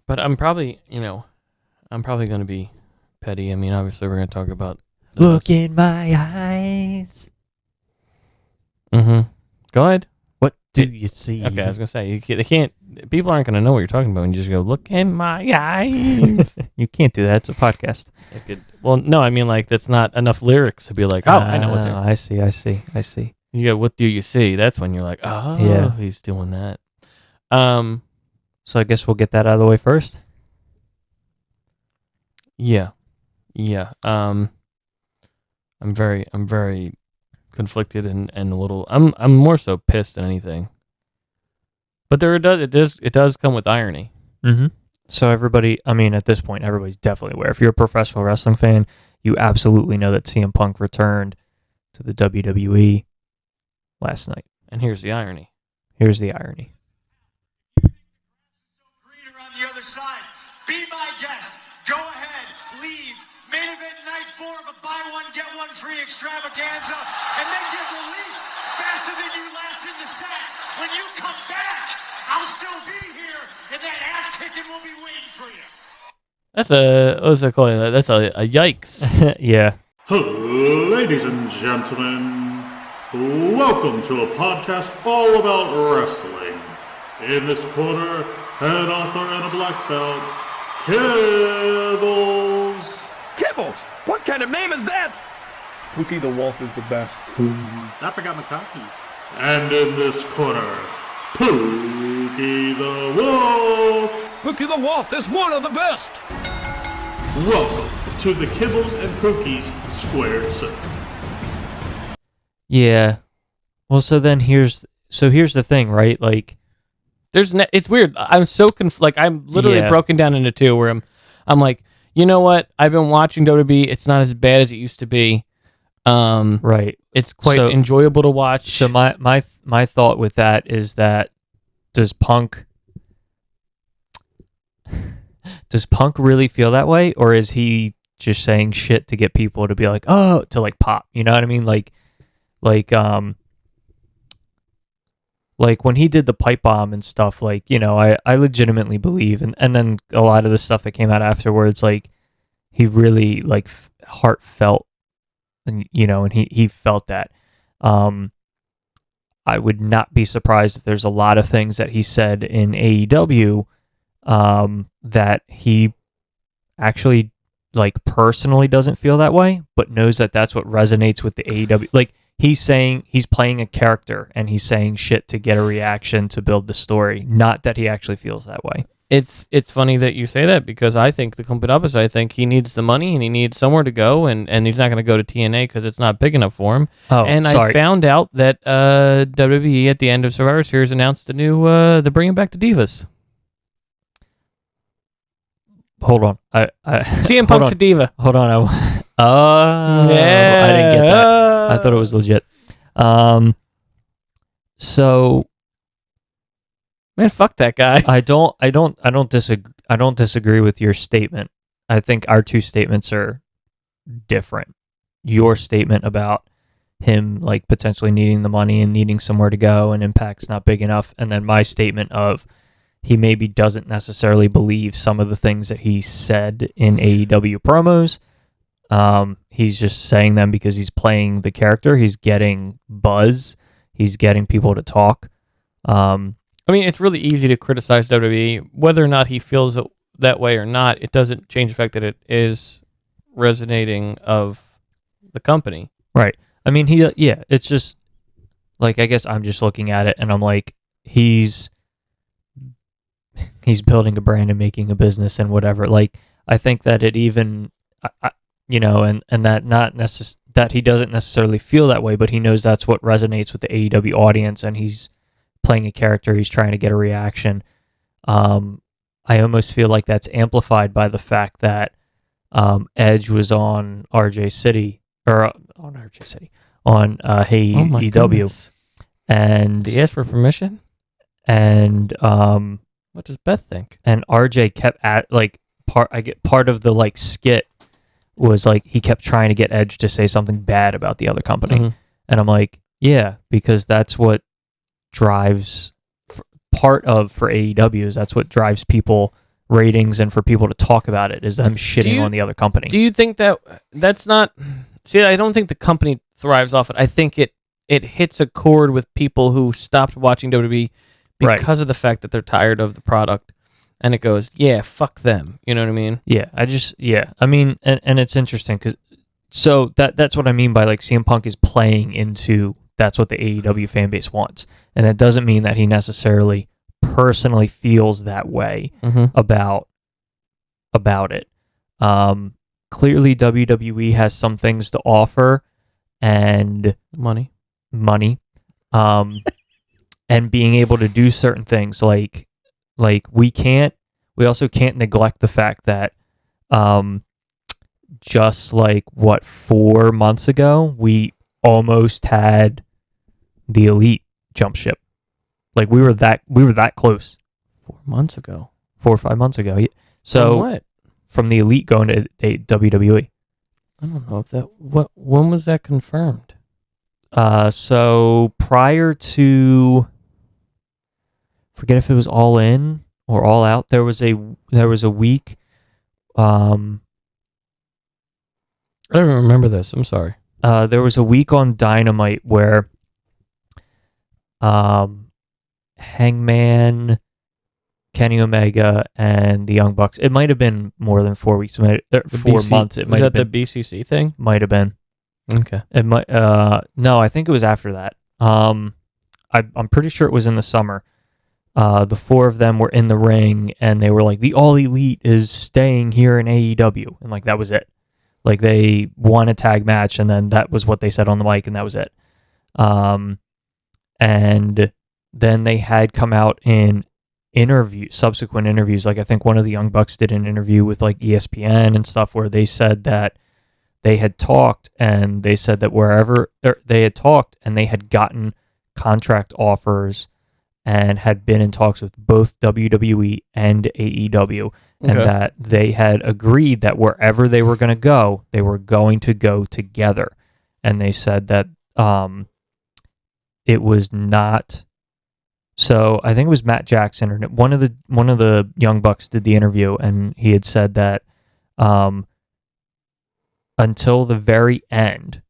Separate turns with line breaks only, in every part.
But I'm probably going to be petty. I mean, obviously, we're going to talk about...
Look in my eyes.
Mm-hmm. Go ahead.
What do you see?
Okay, I was going to say, people aren't going to know what you're talking about when you just go, look in my eyes.
You can't do that. It's a podcast.
Well, no, I mean, like, that's not enough lyrics to be like, oh, I know what they're...
I see.
You go, what do you see? That's when you're like, oh, yeah, he's doing that.
So I guess we'll get that out of the way first.
Yeah. I'm very conflicted and a little. I'm more so pissed than anything. But it does come with irony.
Mm-hmm. So everybody, I mean, at this point, everybody's definitely aware. If you're a professional wrestling fan, you absolutely know that CM Punk returned to the WWE last night.
And here's the irony.
Greener on the other side. Be my guest. Go ahead. Leave. Main event night 4 of a buy one, get one free extravaganza. And then get released faster than you last in the sack. When you come back, I'll still be here. And that ass kicking will be waiting for you.
That's what's it called? That's a yikes.
Yeah.
Ladies and gentlemen, welcome to a podcast all about wrestling. In this corner, an author and a black belt, Kibbles.
Kibbles? What kind of name is that?
Pookie the Wolf is the best.
I forgot my copies. And in this corner, Pookie the Wolf.
Pookie the Wolf is one of the best.
Welcome to the Kibbles and Pookie's Squared Circle.
Yeah. Well, so here's the thing, right? Like,
it's weird. I'm so I'm literally broken down into two where I'm like, you know what? I've been watching WWE. It's not as bad as it used to be.
Right.
It's quite enjoyable to watch.
So my thought with that is that does Punk really feel that way, or is he just saying shit to get people to be like, oh, to like pop? You know what I mean? Like when he did the pipe bomb and stuff, like, you know, I legitimately believe, and then a lot of the stuff that came out afterwards, like, he really, like, heartfelt, and, you know, and he felt that. I would not be surprised if there's a lot of things that he said in AEW that he actually, like, personally doesn't feel that way, but knows that that's what resonates with the AEW. Like, he's saying he's playing a character and he's saying shit to get a reaction to build the story, not that he actually feels that way.
It's funny that you say that, because I think the complete opposite. I think he needs the money and he needs somewhere to go, and he's not going to go to TNA because it's not big enough for him.
Oh,
and
sorry.
I found out that WWE at the end of Survivor Series announced the new they're bringing back the Divas.
Hold on,
CM Punk's a diva.
Hold on, I didn't get that. I thought it was legit. So,
man, fuck that guy.
I don't disagree with your statement. I think our two statements are different. Your statement about him, like, potentially needing the money and needing somewhere to go and Impact's not big enough, and then my statement of he maybe doesn't necessarily believe some of the things that he said in AEW promos. He's just saying them because he's playing the character. He's getting buzz. He's getting people to talk.
I mean, it's really easy to criticize WWE. Whether or not he feels that way or not, it doesn't change the fact that it is resonating of the company.
Right. I mean, it's just, like, I guess I'm just looking at it and I'm like, he's building a brand and making a business and whatever. Like, I think that it even, you know, and that that he doesn't necessarily feel that way, but he knows that's what resonates with the AEW audience, and he's playing a character. He's trying to get a reaction. I almost feel like that's amplified by the fact that Edge was on RJ City, or on RJ City, on AEW, and
did he ask for permission?
And
what does Beth think?
And RJ kept part of the, like, skit was, like, he kept trying to get Edge to say something bad about the other company.
Mm-hmm.
And I'm like, yeah, because that's what drives for AEW is that's what drives people ratings and for people to talk about it is them shitting on the other company.
Do you think that's not? See, I don't think the company thrives off it. I think it hits a chord with people who stopped watching WWE because of the fact that they're tired of the product, and it goes, yeah, fuck them. You know what I mean?
Yeah, I mean, and it's interesting because that's what I mean by like CM Punk is playing into that's what the AEW fan base wants, and that doesn't mean that he necessarily personally feels that way about it. Clearly, WWE has some things to offer, and
money,
and being able to do certain things like we also can't neglect the fact that just like 4 months ago we almost had the Elite jump ship. Like we were that close
4 months ago,
4 or 5 months ago. So
from what?
From the Elite going to WWE.
I don't know if when was that confirmed?
So prior to, forget if it was All In or All Out, there was a week.
I don't even remember this. I'm sorry.
There was a week on Dynamite where Hangman, Kenny Omega, and the Young Bucks. It might have been more than 4 weeks. 4 months. It might have been.
The BCC thing?
Might have been.
Okay.
It might. No, I think it was after that. I'm pretty sure it was in the summer. The 4 of them were in the ring, and they were like, "The All Elite is staying here in AEW," and like that was it. Like they won a tag match, and then that was what they said on the mic, and that was it. And then they had come out in subsequent interviews. Like I think one of the Young Bucks did an interview with like ESPN and stuff where they said that they had talked, and they said that they had talked and they had gotten contract offers and had been in talks with both WWE and AEW, and that they had agreed that wherever they were going to go together. And they said that it was not. So I think it was Matt Jackson or one of the Young Bucks did the interview, and he had said that until the very end,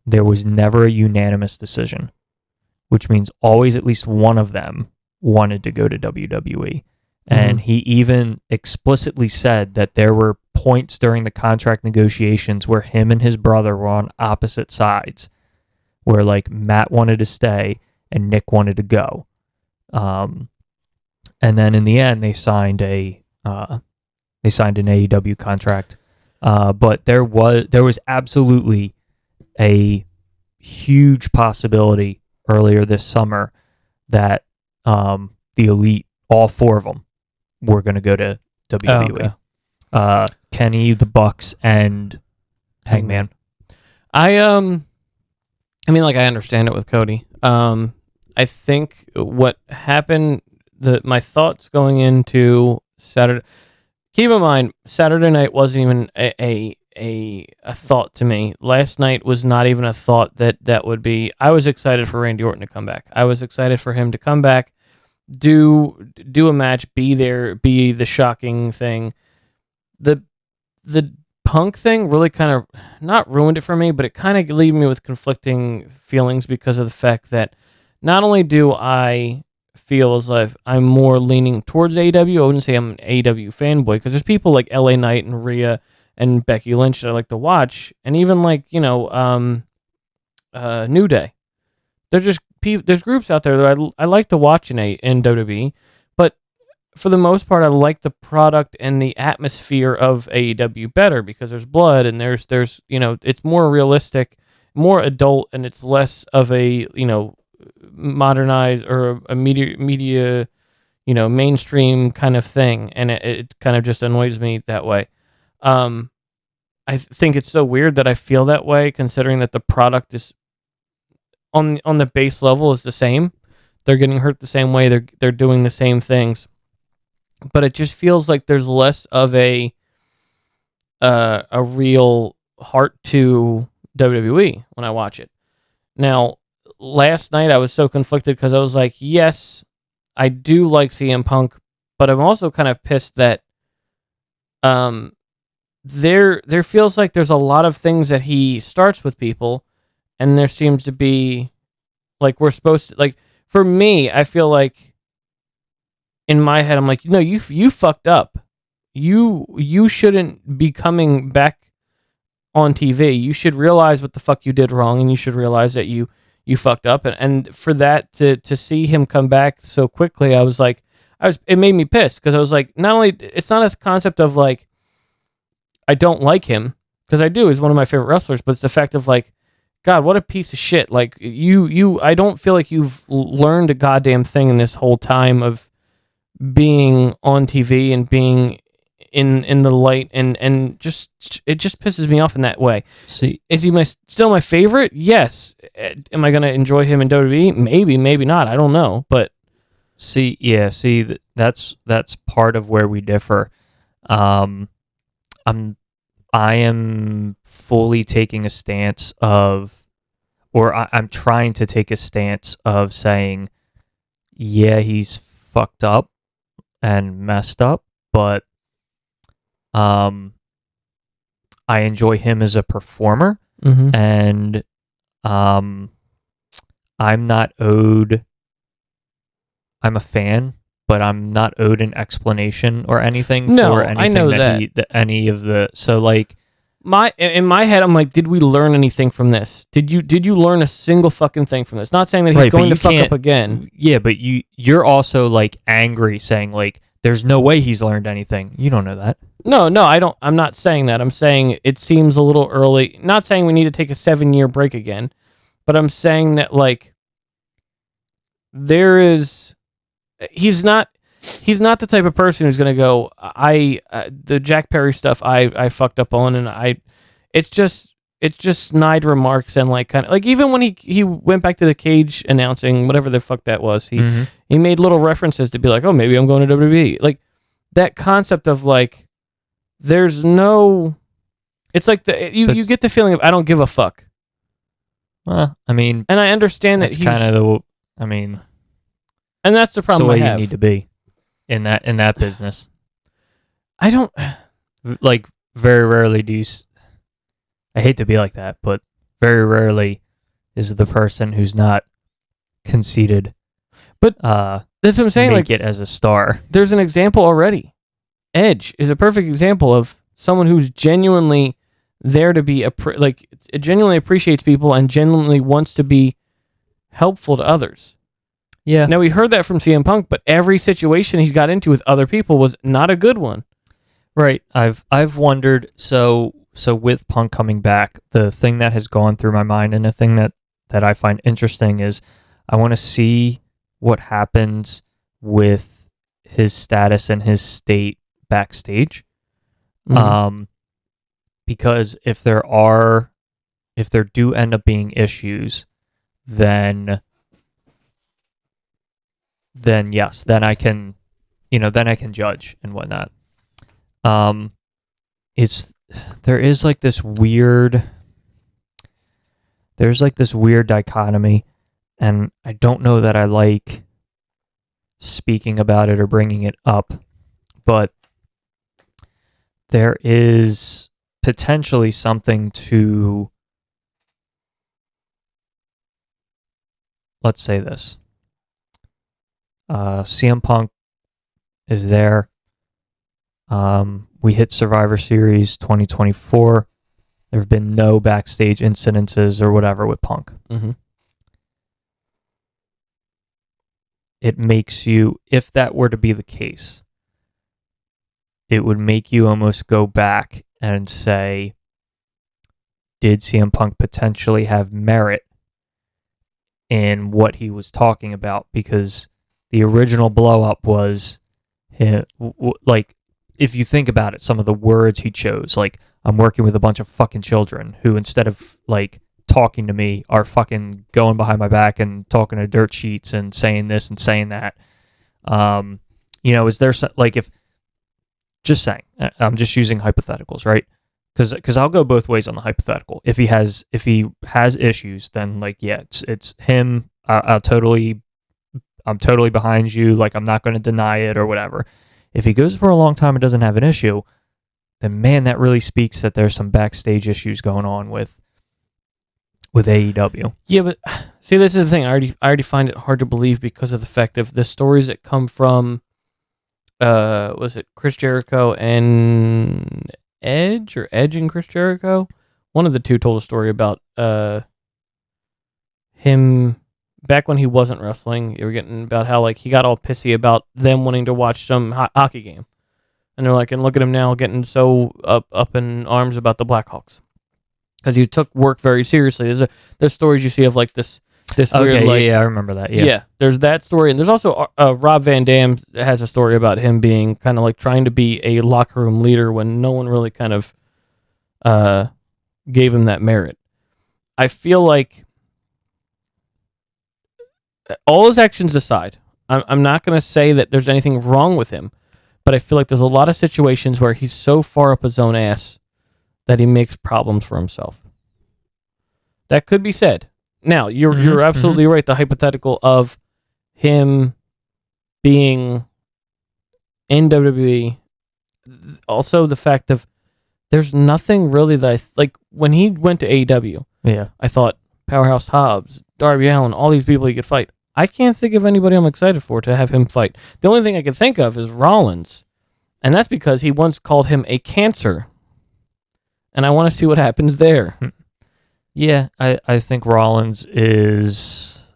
there was never a unanimous decision, which means always at least one of them wanted to go to WWE. And he even explicitly said that there were points during the contract negotiations where him and his brother were on opposite sides, where like Matt wanted to stay and Nick wanted to go. And then in the end, they signed an AEW contract. But there was absolutely a huge possibility earlier this summer that the Elite, all 4 of them, were going to go to WWE.
Oh, okay.
Kenny, the Bucks, and Hangman.
I mean, like I understand it with Cody. I think what happened, my thoughts going into Saturday. Keep in mind, Saturday night wasn't even a thought to me. Last night was not even a thought that would be. I was excited for Randy Orton to come back. I was excited for him to come back, do a match, be there, be the shocking thing. The Punk thing really kind of not ruined it for me, but it kind of left me with conflicting feelings because of the fact that not only do I feel as if I'm more leaning towards AEW, I wouldn't say I'm an AEW fanboy, because there's people like LA Knight and Rhea and Becky Lynch that I like to watch, and even like, New Day. There's groups out there that I like to watch in WWE, but for the most part, I like the product and the atmosphere of AEW better because there's blood and there's it's more realistic, more adult, and it's less of a modernized or a media mainstream kind of thing, and it kind of just annoys me that way. I think it's so weird that I feel that way, considering that the product is on the base level is the same. They're getting hurt the same way. They're doing the same things, but it just feels like there's less of a real heart to WWE when I watch it. Now, last night I was so conflicted because I was like, yes, I do like CM Punk, but I'm also kind of pissed that there feels like there's a lot of things that he starts with people, and there seems to be like we're supposed to like. For me, I feel like in my head, I'm like, you fucked up. You shouldn't be coming back on TV. You should realize what the fuck you did wrong, and you should realize that you fucked up. And for that to see him come back so quickly, it made me pissed because I was like, not only it's not a concept of like I don't like him because I do. He's one of my favorite wrestlers, but it's the fact of like, God, what a piece of shit. Like I don't feel like you've learned a goddamn thing in this whole time of being on TV and being in the light, and just it just pisses me off in that way.
See,
is he still my favorite? Yes. Am I gonna enjoy him in WWE? Maybe not. I don't know. But
that's part of where we differ. I am fully taking a stance of, or I'm trying to take a stance of saying, yeah, he's fucked up and messed up, but I enjoy him as a performer, and I'm a fan, but I'm not owed an explanation or anything for anything
I know
any of the. So like
in my head, I'm like, did we learn anything from this? Did you learn a single fucking thing from this? Not saying that he's going to fuck up again.
Yeah, but you're also like angry, saying like, there's no way he's learned anything. You don't know that.
No, I don't. I'm not saying that. I'm saying it seems a little early. Not saying we need to take a 7-year break again, but I'm saying that like he's not the type of person who's gonna go. The Jack Perry stuff I fucked up on, and it's just snide remarks and like kind of like even when he went back to the cage announcing whatever the fuck that was, he made little references to be like, oh, maybe I'm going to WWE. Like that concept of like there's no, it's like you get the feeling of I don't give a fuck.
Well, I mean,
and I understand that he's
kind of and
that's the problem.
That's the way
I have.
you need to be in that business.
I don't
like very rarely do you. I hate to be like that, but very rarely is the person who's not conceited.
But that's what I'm saying.
Make
like
it as a star.
There's an example already. Edge is a perfect example of someone who's genuinely there to be genuinely appreciates people and genuinely wants to be helpful to others.
Yeah.
Now we heard that from CM Punk, but every situation he's got into with other people was not a good one.
Right. I've wondered. So with Punk coming back, the thing that has gone through my mind and the thing that I find interesting is I want to see what happens with his status and his state backstage. Because if there do end up being issues, then yes, then I can judge and whatnot. There's like this weird dichotomy, and I don't know that I like speaking about it or bringing it up, but there is potentially something to, let's say this. CM Punk is there. We hit Survivor Series 2024. There have been no backstage incidences or whatever with Punk. It makes you, if that were to be the case, it would make you almost go back and say, did CM Punk potentially have merit in what he was talking about? Because the original blow-up was him, like, if you think about it, some of the words he chose, like, I'm working with a bunch of fucking children who, instead of, like, talking to me, are fucking going behind my back and talking to dirt sheets and saying this and saying that. Is there, like, if, just saying, I'm just using hypotheticals, right? Because I'll go both ways on the hypothetical. If he has issues, then, like, yeah, it's him. I'm totally behind you. Like, I'm not going to deny it or whatever. If he goes for a long time and doesn't have an issue, then man, that really speaks that there's some backstage issues going on with AEW.
Yeah, but see, this is the thing. I already find it hard to believe because of the fact of the stories that come from, was it Chris Jericho and Edge, or Edge and Chris Jericho? One of the two told a story about him back when he wasn't wrestling. You were getting about how like he got all pissy about them wanting to watch some hockey game, and they're like, and look at him now getting so up in arms about the Blackhawks because he took work very seriously. There's stories you see of like this
Okay,
weird, like,
yeah, I remember that. Yeah.
there's that story, and there's also Rob Van Dam has a story about him being kind of like trying to be a locker room leader when no one really kind of gave him that merit. I feel like all his actions aside, I'm not going to say that there's anything wrong with him, but I feel like there's a lot of situations where he's so far up his own ass that he makes problems for himself. That could be said. Now, you're absolutely right. The hypothetical of him being in WWE, also the fact of there's nothing really that like when he went to AEW.
Yeah.
I thought Powerhouse Hobbs, Darby Allin, all these people he could fight. I can't think of anybody I'm excited for to have him fight. The only thing I can think of is Rollins, and that's because he once called him a cancer, and I want to see what happens there.
Yeah, I think Rollins is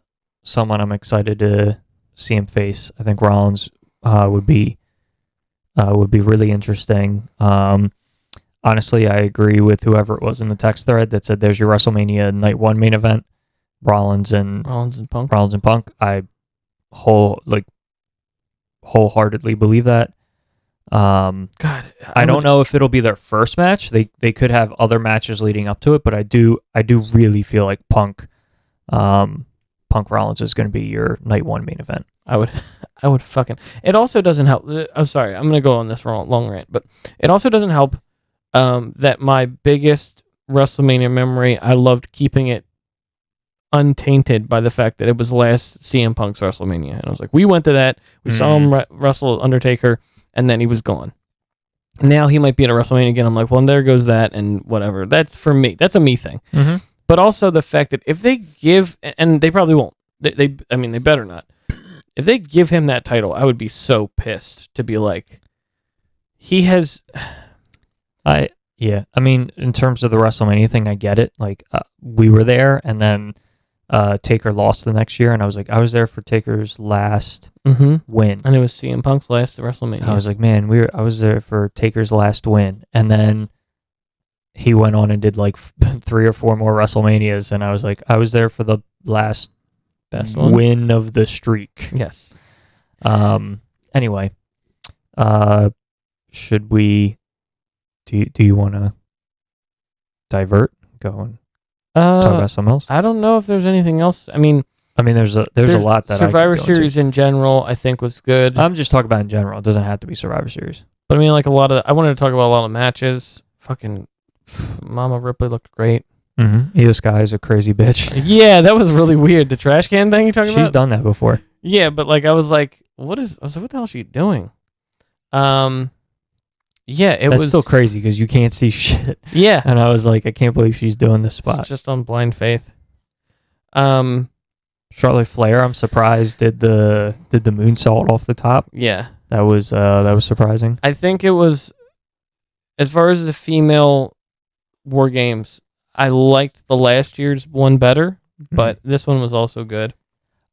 someone I'm excited to see him face. I think Rollins would be really interesting. Honestly, I agree with whoever it was in the text thread that said there's your WrestleMania Night 1 main event, Rollins and
Punk.
I wholeheartedly believe that.
God,
I don't know if it'll be their first match. They could have other matches leading up to it, but I do really feel like Punk Rollins is going to be your Night 1 main event.
I would fucking. It also doesn't help. I'm sorry, I'm gonna go on this long rant, but it also doesn't help that my biggest WrestleMania memory, I loved keeping it untainted by the fact that it was last CM Punk's WrestleMania, and I was like, we went to that, we saw him wrestle Undertaker, and then he was gone. Now he might be at a WrestleMania again. I'm like, well, there goes that, and whatever. That's for me. That's a me thing.
Mm-hmm.
But also the fact that if they give, and they probably won't. They better not. If they give him that title, I would be so pissed to be like, he has.
I mean, in terms of the WrestleMania thing, I get it. Like, we were there, and then Taker lost the next year, and I was like, I was there for Taker's last win,
and it was CM Punk's last WrestleMania.
I was like, man, I was there for Taker's last win, and then he went on and did like 3 or 4 more WrestleManias, and I was like, I was there for the last
best
win of the streak.
Yes.
Anyway, should we? Do you want to divert? Go and talk about something else.
I don't know if there's anything else. I mean,
there's a lot that
Survivor
I could go
Series
into.
in general, I think was good.
I'm just talking about in general. It doesn't have to be Survivor Series.
But I mean, like I wanted to talk about a lot of matches. Fucking Mama Ripley looked great.
Io Sky is a crazy bitch.
Yeah, that was really weird. The trash can thing you talking about?
She's done that before.
Yeah, but like I was like, what the hell is she doing? Yeah,
That's still crazy because you can't see shit.
Yeah.
And I was like, I can't believe she's doing this spot.
It's just on blind faith.
Charlotte Flair, I'm surprised, did the moonsault off the top.
Yeah.
That was surprising.
I think it was, as far as the female War Games, I liked the last year's one better, but this one was also good.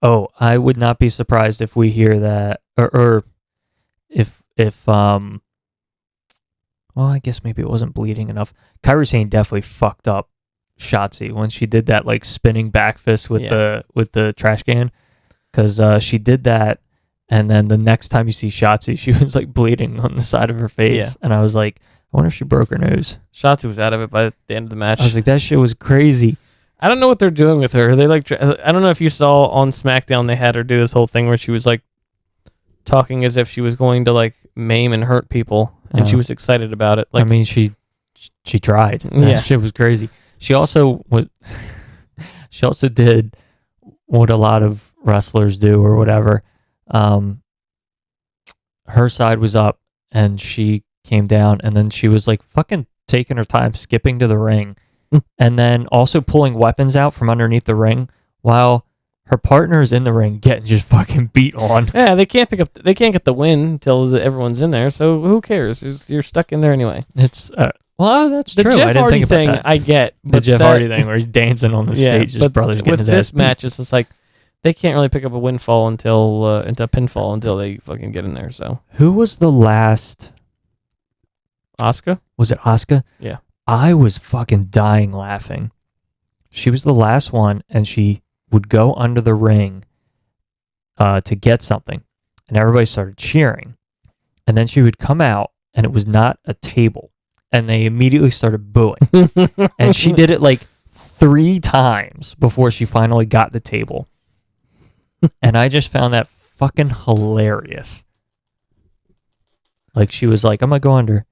Oh, I would not be surprised if we hear that, or if well, I guess maybe it wasn't bleeding enough. Kairi Sane definitely fucked up Shotzi when she did that like spinning back fist with the trash can, because she did that, and then the next time you see Shotzi, she was like bleeding on the side of her face, and I was like, I wonder if she broke her nose.
Shotzi was out of it by the end of the match.
I was like, that shit was crazy.
I don't know what they're doing with her. They like, I don't know if you saw on SmackDown they had her do this whole thing where she was like talking as if she was going to like maim and hurt people, and she was excited about it. Like,
I mean, she tried. That shit was crazy. She also did what a lot of wrestlers do or whatever. Her side was up, and she came down, and then she was like fucking taking her time, skipping to the ring, and then also pulling weapons out from underneath the ring while her partner is in the ring getting just fucking beat on.
Yeah, they can't get the win until everyone's in there. So who cares? You're stuck in there anyway.
It's well, that's
The
true.
Jeff
I didn't
Hardy
think
thing
about that.
I get.
The
but
Jeff
that-
Hardy thing where he's dancing on the stage, his
but
brother's getting
with
his
this
ass beat.
match, it's just like they can't really pick up a windfall until into pinfall until they fucking get in there. So
Who was the last?
Asuka,
Was it Asuka?
Yeah.
I was fucking dying laughing. She was the last one, and she would go under the ring to get something, and everybody started cheering. And then she would come out, and it was not a table, and they immediately started booing. And she did it like 3 times before she finally got the table. And I just found that fucking hilarious. Like, she was like, I'm gonna go under.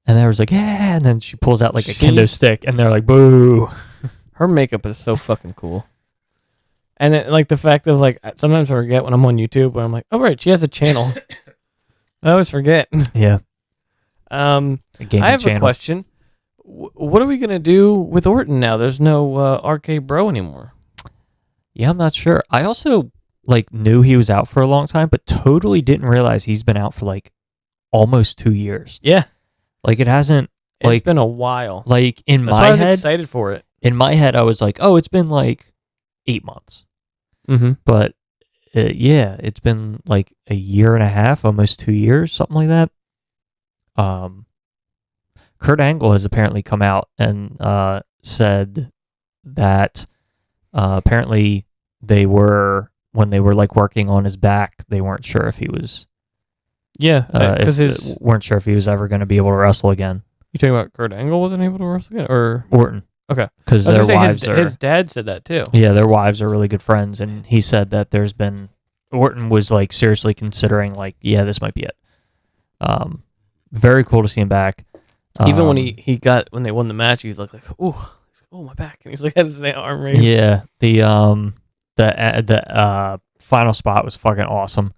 And they was like, yeah. And then she pulls out like a kendo
She's-
stick, and they're like, boo.
her makeup is so fucking cool. And it, like the fact of like sometimes I forget when I'm on YouTube when I'm like, oh right, she has a channel. I always forget.
Yeah.
I
A gaming
have
channel.
a question. What are we gonna do with Orton now? There's no RK Bro anymore.
Yeah, I'm not sure. I also like knew he was out for a long time, but totally didn't realize he's been out for like almost 2 years.
Yeah,
Like, it hasn't,
it's
like,
been a while.
like in
That's why I
my
was
head,
excited for it.
in my head, I was like, oh, it's been like 8 months.
Mm-hmm.
But yeah, it's been like a year and a half, almost 2 years, something like that. Kurt Angle has apparently come out and said that apparently when they were like working on his back, they weren't sure if he was
Yeah, because
weren't sure if he was ever going to be able to wrestle again.
you talking about Kurt Angle wasn't able to wrestle again, or
Orton,
okay,
because
I was
their
gonna say
wives are
his dad said that too.
yeah, their wives are really good friends, and he said that there's been Orton was like seriously considering like, yeah, this might be it. Very cool to see him back.
Even when when they won the match, he was like ooh, oh my back, and he's like had his arm raised.
yeah, the final spot was fucking awesome.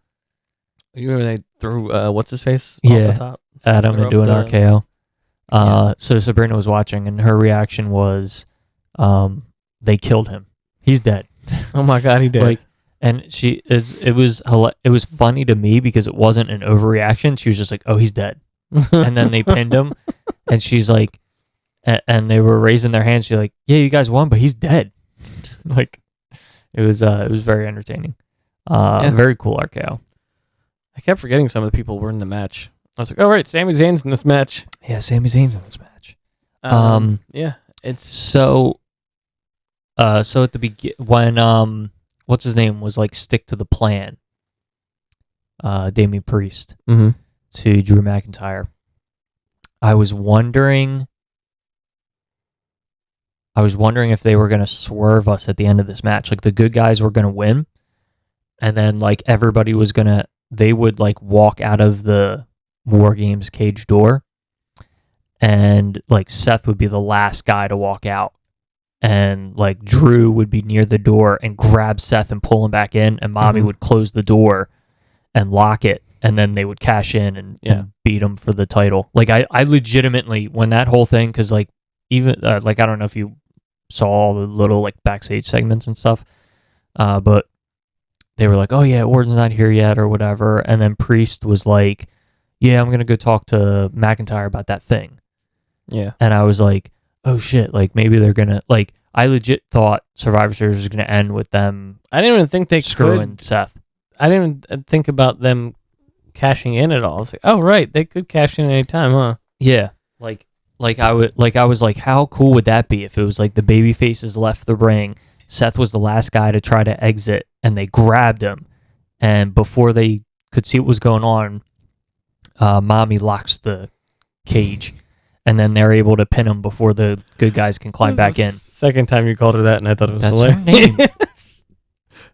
You remember they threw what's his face
Yeah.
off the top?
Adam
They're
and doing
off the-
RKO.
Yeah.
So Sabrina was watching, and her reaction was, they killed him. He's dead.
Oh my god, he did.
Like, and it was funny to me because it wasn't an overreaction. She was just like, oh, he's dead. And then they pinned him, and she's like, and they were raising their hands. She's like, yeah, you guys won, but he's dead. Like, it was very entertaining. Very cool RKO.
I kept forgetting some of the people were in the match. I was like, oh right, Sami Zayn's in this match.
Yeah, Sami Zayn's in this match.
Yeah, it's
So at the when what's his name was like stick to the plan, Damian Priest
Mhm.
to Drew McIntyre. I was wondering if they were gonna swerve us at the end of this match. Like, the good guys were gonna win, and then like everybody was they would like walk out of the War Games cage door, and like Seth would be the last guy to walk out, and like Drew would be near the door and grab Seth and pull him back in, and Mommy
Mhm.
would close the door and lock it, and then they would cash in and beat him for the title. Like, I legitimately, when that whole thing, because like even like I don't know if you saw all the little like backstage segments and stuff, but they were like, oh yeah, Orton's not here yet or whatever, and then Priest was like, yeah, I'm gonna go talk to McIntyre about that thing.
yeah.
And I was like, oh shit, like maybe they're gonna, like, I legit thought Survivor Series was gonna end with them
I didn't even think they
screwing
could.
Seth.
I didn't even think about them cashing in at all. I was like, oh right, they could cash in any time, huh?
Yeah, I was like, how cool would that be if it was like the baby faces left the ring, Seth was the last guy to try to exit, and they grabbed him, and before they could see what was going on, Mommy locks the cage, and then they're able to pin him before the good guys can climb back in.
Second time you called her that, and I thought it was
That's her
hilarious.
name.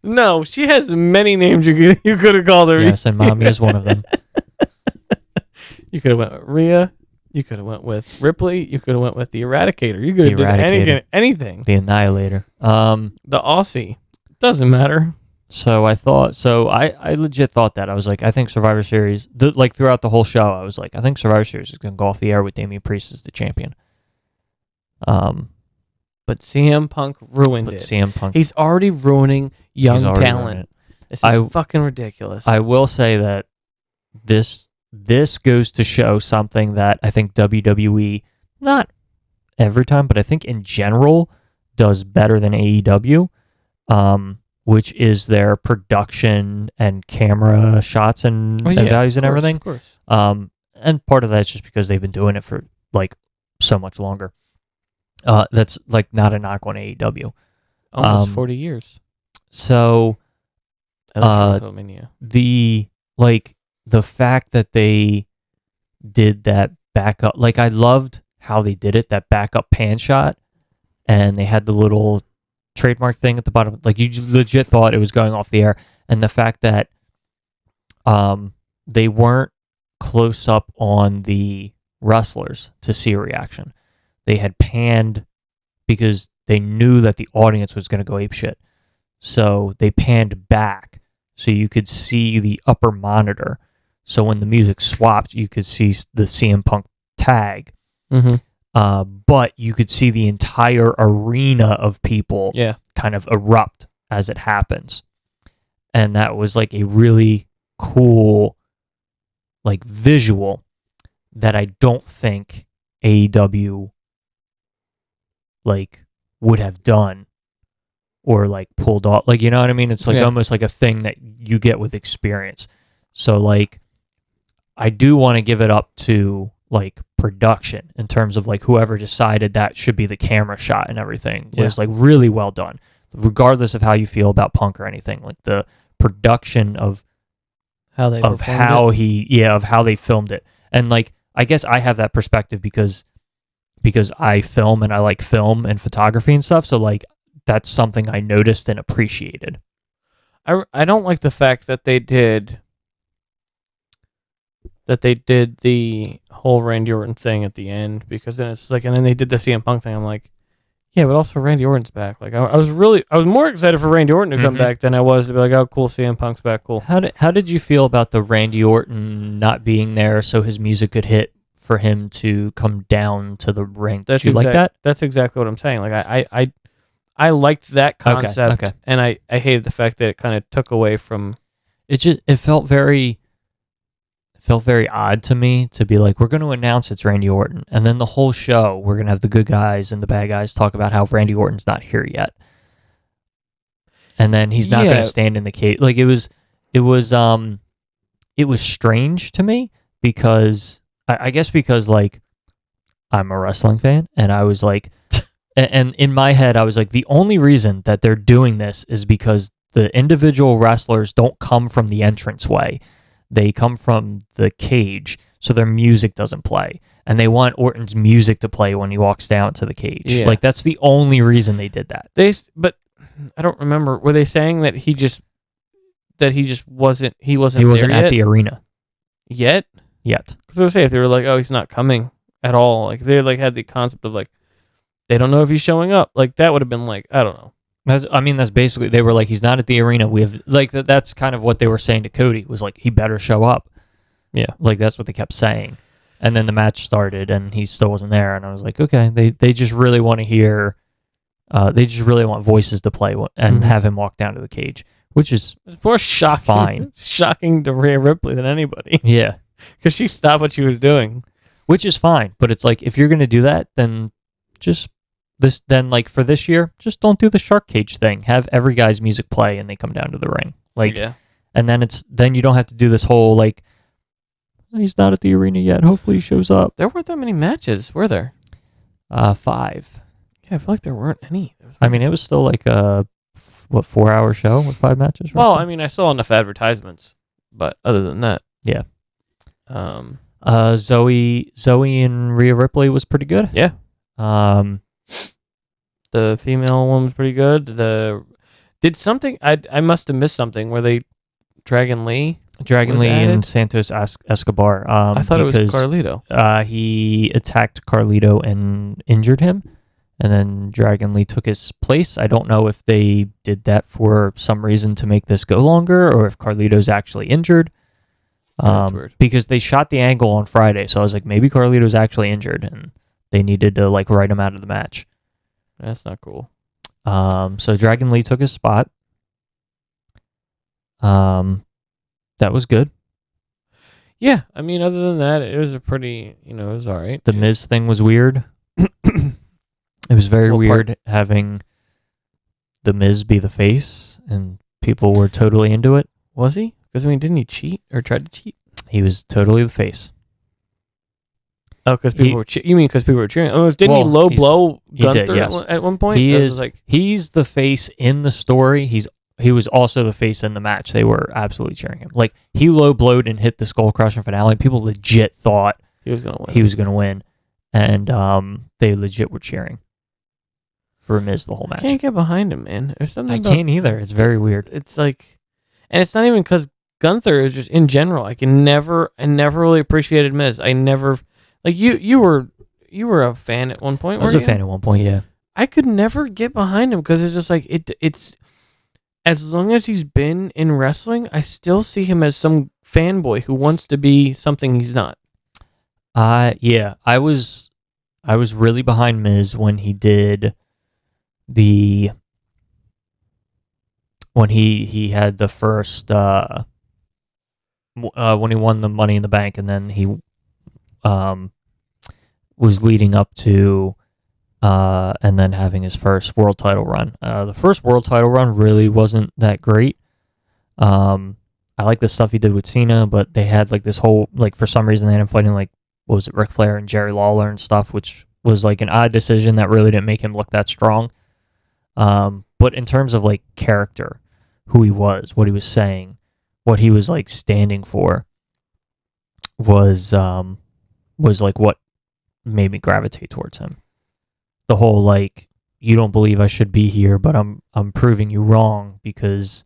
No, she has many names you could have called her.
Yes, and Mommy is one of them.
You could have went with Rhea. You could have went with Ripley. You could have went with the Eradicator. You could have did
Eradicator.
anything.
The Annihilator.
The Aussie. Doesn't matter.
So I legit thought that. I was like, I think Survivor Series, like throughout the whole show, I was like, I think Survivor Series is going to go off the air with Damian Priest as the champion.
But CM Punk ruined it.
CM Punk,
He's already ruining young
already ruined
talent.
it.
This is fucking ridiculous.
I will say that this goes to show something that I think WWE, not every time, but I think in general, does better than AEW, which is their production and camera shots and values and everything.
Of course.
And part of that is just because they've been doing it for like so much longer. That's like not a knock on AEW.
Almost 40 years.
So
WrestleMania.
the fact that they did that backup, like I loved how they did it, that backup pan shot, and they had the little trademark thing at the bottom, like you legit thought it was going off the air, and the fact that they weren't close up on the wrestlers to see a reaction. They had panned because they knew that the audience was going to go apeshit. So they panned back so you could see the upper monitor. So when the music swapped, you could see the CM Punk tag. But you could see the entire arena of people kind of erupt as it happens. And that was like a really cool like visual that I don't think AEW like would have done or like pulled off, like, you know what I mean? It's like almost like a thing that you get with experience. So like I do want to give it up to like production in terms of like whoever decided that should be the camera shot and everything was like really well done, regardless of how you feel about Punk or anything. Like the production of
how they
of how they filmed it. And like I guess I have that perspective because I film and I like film and photography and stuff, so like that's something I noticed and appreciated.
I don't like the fact that they did the whole Randy Orton thing at the end, because then it's like, and then they did the CM Punk thing. I'm like, yeah, but also Randy Orton's back. Like I was more excited for Randy Orton to come back than I was to be like, oh cool, CM Punk's back, cool.
How did you feel about the Randy Orton not being there so his music could hit for him to come down to the ring? Did you like that?
That's exactly what I'm saying. Like I liked that concept, and I hated the fact that it kind of took away from.
It felt very odd to me to be like, we're going to announce it's Randy Orton, and then the whole show we're going to have the good guys and the bad guys talk about how Randy Orton's not here yet, and then he's not going to stand in the cage. Like it was strange to me because I guess because like I'm a wrestling fan, and I was like, and in my head I was like, the only reason that they're doing this is because the individual wrestlers don't come from the entranceway. They come from the cage, so their music doesn't play. And they want Orton's music to play when he walks down to the cage.
Yeah.
Like, that's the only reason they did that.
But I don't remember. Were they saying that he wasn't
at the arena.
Yet?
Yet.
Because I was saying, if they were like, oh, he's not coming at all, like, they like had the concept of like, they don't know if he's showing up. Like, that would have been like, I don't know.
That's basically, they were like, he's not at the arena. We have, like, that's kind of what they were saying to Cody, was like, he better show up.
Yeah.
Like, that's what they kept saying. And then the match started, and he still wasn't there. And I was like, okay, they just really want to hear, they just really want voices to play and have him walk down to the cage, which is
more shocking to Rhea Ripley than anybody.
Yeah.
Because she stopped what she was doing.
Which is fine. But it's like, if you're going to do that, then for this year, just don't do the shark cage thing. Have every guy's music play and they come down to the ring. Like, yeah. And then you don't have to do this whole like, he's not at the arena yet, hopefully he shows up.
There weren't that many matches, were there?
5.
Yeah, I feel like there weren't any.
I mean, it was still like a 4-hour show with 5 matches?
Well, I mean, I saw enough advertisements, but other than that,
yeah. Zoe and Rhea Ripley was pretty good.
Yeah. The female one was pretty good. I must have missed something. Were they Dragon Lee
and Santos Escobar.
I thought it was Carlito.
He attacked Carlito and injured him, and then Dragon Lee took his place. I don't know if they did that for some reason to make this go longer, or if Carlito's actually injured.
That's weird.
Because they shot the angle on Friday, so I was like, maybe Carlito's actually injured, and they needed to like write him out of the match.
That's not cool.
So Dragon Lee took his spot. That was good.
Yeah, I mean, other than that, it was a pretty, it was all right.
The Miz thing was weird. It was very
What part?
weird having the Miz be the face, and people were totally into it.
Was he? Because, didn't he cheat or tried to cheat?
He was totally the face.
Oh, because people were you mean because people were cheering? Oh, didn't he
Well,
low blow
he did,
Gunther
yes.
at one point?
He
That
is
was
he's the face in the story. He was also the face in the match. They were absolutely cheering him. Like, he low blowed and hit the skull crushing finale. People legit thought
he was going to win.
he was going to win, and they legit were cheering for Miz the whole
I
match.
can't get behind him, man. There's something
I
about,
can't either. It's very weird.
It's like, and it's not even because Gunther is just in general. I never really appreciated Miz. I never, like you were a fan at one point.
I was a fan at one point. Yeah.
I could never get behind him because it's just like it's as long as he's been in wrestling, I still see him as some fanboy who wants to be something he's not.
Yeah. I was really behind Miz when he did when he had the first when he won the Money in the Bank, and then he was leading up to and then having his first world title run. The first world title run really wasn't that great. I like the stuff he did with Cena, but they had like this whole, like, for some reason they had him fighting like, what was it, Ric Flair and Jerry Lawler and stuff, which was like an odd decision that really didn't make him look that strong. But in terms of like character, who he was, what he was saying, what he was like standing for, was like what made me gravitate towards him. The whole like, you don't believe I should be here, but I'm proving you wrong because,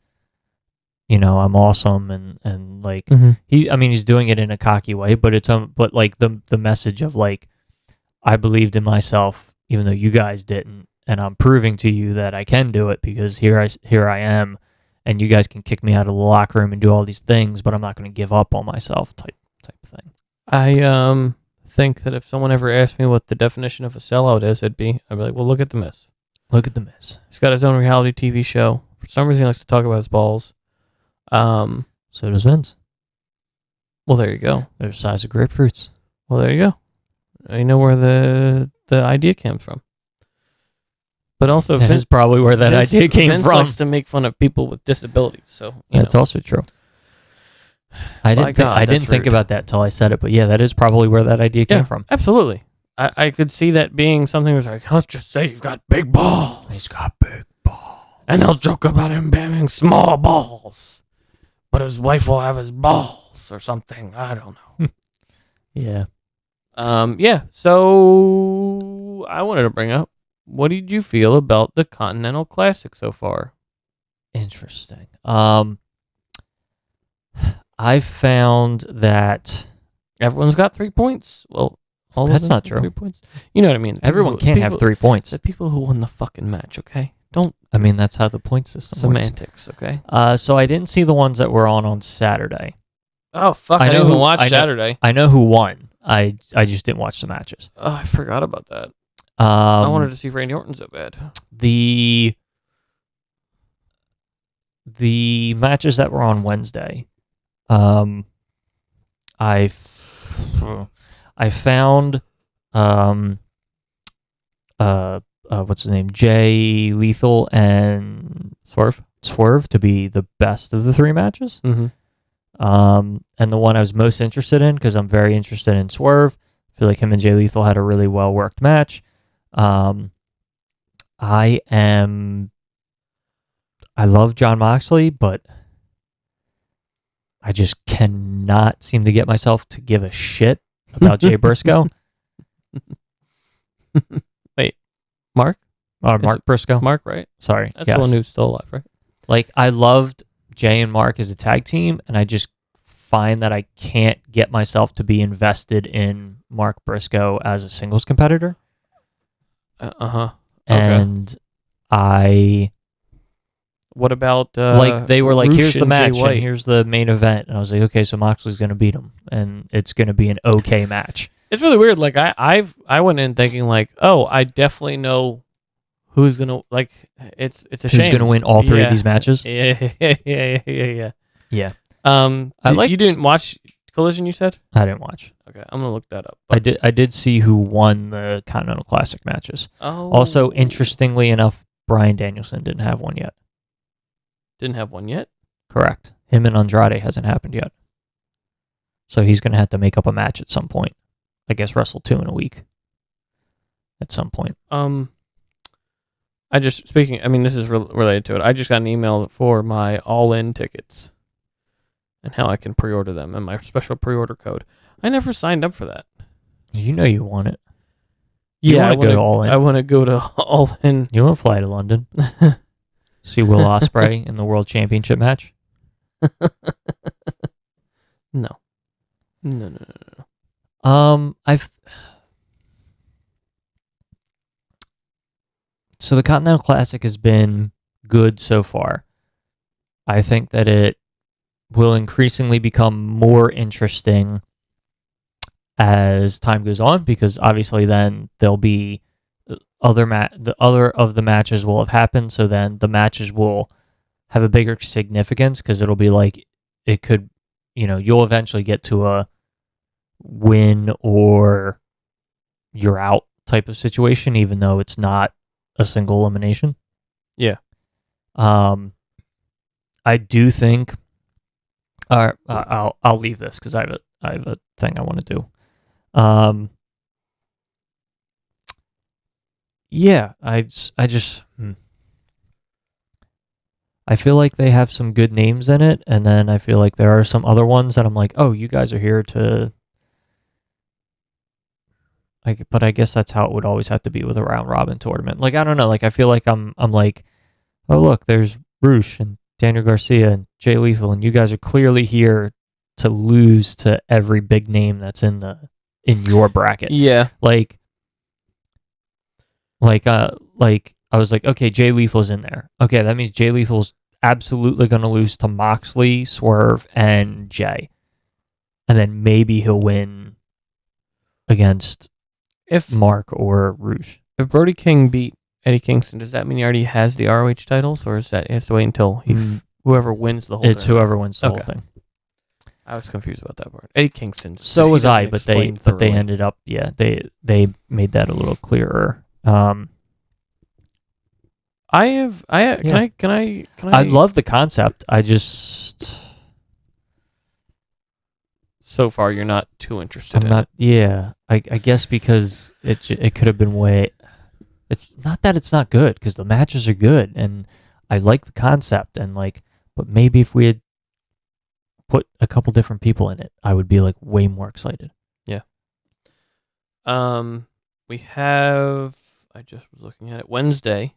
I'm awesome, and like he's doing it in a cocky way, but it's but like the message of like, I believed in myself even though you guys didn't, and I'm proving to you that I can do it because here I am, and you guys can kick me out of the locker room and do all these things, but I'm not going to give up on myself type thing.
I think that if someone ever asked me what the definition of a sellout is, I'd be like, well, look at the Miz.
Look at the Miz.
He's got his own reality TV show. For some reason, he likes to talk about his balls.
So does Vince.
Well, there you go.
They're the size of grapefruits.
Well, there you go. You know where the idea came from. But also,
That is probably where that idea came
Vince
from.
likes to make fun of people with disabilities. So
That's also true. I didn't think about that till I said it, but yeah, that is probably where that idea came from.
Absolutely. I could see that being something that's like, let's just say he's got big balls.
He's got big balls.
And they'll joke about him having small balls. But his wife will have his balls or something. I don't know.
Yeah.
Yeah. So I wanted to bring up, what did you feel about the Continental Classic so far?
Interesting. I found that
Everyone's got 3 points. Well, all
That's
of them
not
have
true.
3 points. You know what I mean?
everyone can't have 3 points.
The people who won the fucking match, okay? Don't
I mean, that's how the point system works.
semantics, okay?
So I didn't see the ones that were on Saturday.
Oh, fuck.
I
I
know
didn't even
who-
watch
I know-
Saturday.
I know who won. I just didn't watch the matches.
Oh, I forgot about that. I wanted
Um,
to see Randy Orton so bad.
the matches that were on Wednesday, I found what's his name, Jay Lethal and Swerve to be the best of the 3 matches.
Mm-hmm.
And the one I was most interested in, because I'm very interested in Swerve, I feel like him and Jay Lethal had a really well worked match. I love John Moxley, but I just cannot seem to get myself to give a shit about Jay Briscoe.
Wait, Mark?
Mark Briscoe.
Mark, right?
Sorry.
That's
yes.
the one who's still alive, right?
Like, I loved Jay and Mark as a tag team, and I just find that I can't get myself to be invested in Mark Briscoe as a singles competitor.
Uh-huh.
and I
What about
like they were like,
Roosh
here's the
and Jay
match and
White?
here's the main event, and I was like, okay, so Moxley's gonna beat him, and it's gonna be an okay match.
It's really weird. Like I went in thinking like, oh, I definitely know who's gonna like. It's a shame.
Who's gonna win all three of these matches?
Yeah.
Yeah,
I
liked-
you didn't watch Collision. You said
I didn't watch.
okay. I'm gonna look that up.
I did see who won the Continental Classic matches.
Oh,
Also, interestingly enough, Bryan Danielson didn't have one yet.
didn't have one yet.
Correct. Him and Andrade hasn't happened yet. So he's going to have to make up a match at some point. I guess wrestle 2 in a week. At some point.
I just speaking. I mean, this is related to it. I just got an email for my all-in tickets and how I can pre-order them and my special pre-order code. I never signed up for that.
You know you want it. You
Yeah,
wanna go to All In.
I want to go to All In.
You want to fly to London? See Will Ospreay in the World Championship match?
No.
So the Continental Classic has been good so far. I think that it will increasingly become more interesting as time goes on, because obviously then there'll be the other of the matches will have happened, so then the matches will have a bigger significance, because it'll be like it could, you'll eventually get to a win or you're out type of situation, even though it's not a single elimination.
Yeah.
I do think. I'll leave this because I have a thing I want to do. Yeah, I just I feel like they have some good names in it, and then I feel like there are some other ones that I'm like, oh, you guys are here to. But I guess that's how it would always have to be with a round robin tournament. Like, I don't know. Like, I feel like I'm like, oh look, there's Roosh and Daniel Garcia and Jay Lethal, and you guys are clearly here to lose to every big name that's in your bracket.
Yeah.
Like I was like, okay, Jay Lethal's in there. Okay, that means Jay Lethal's absolutely going to lose to Moxley, Swerve, and Jay. And then maybe he'll win against Mark or Rouge.
If Brody King beat Eddie Kingston, does that mean he already has the ROH titles, or is that he has to wait until whoever wins the whole
It's
tournament?
whoever wins the whole thing.
I was confused about that part. Eddie Kingston.
So was I, but they
thoroughly.
ended up, they made that a little clearer.
I
love the concept. I just
so far you're not too interested
I'm
in
not.
it.
Yeah, I guess because it could have been way. It's not that it's not good, because the matches are good and I like the concept, and but maybe if we had put a couple different people in it, I would be way more excited.
Yeah. We have. I just was looking at it. Wednesday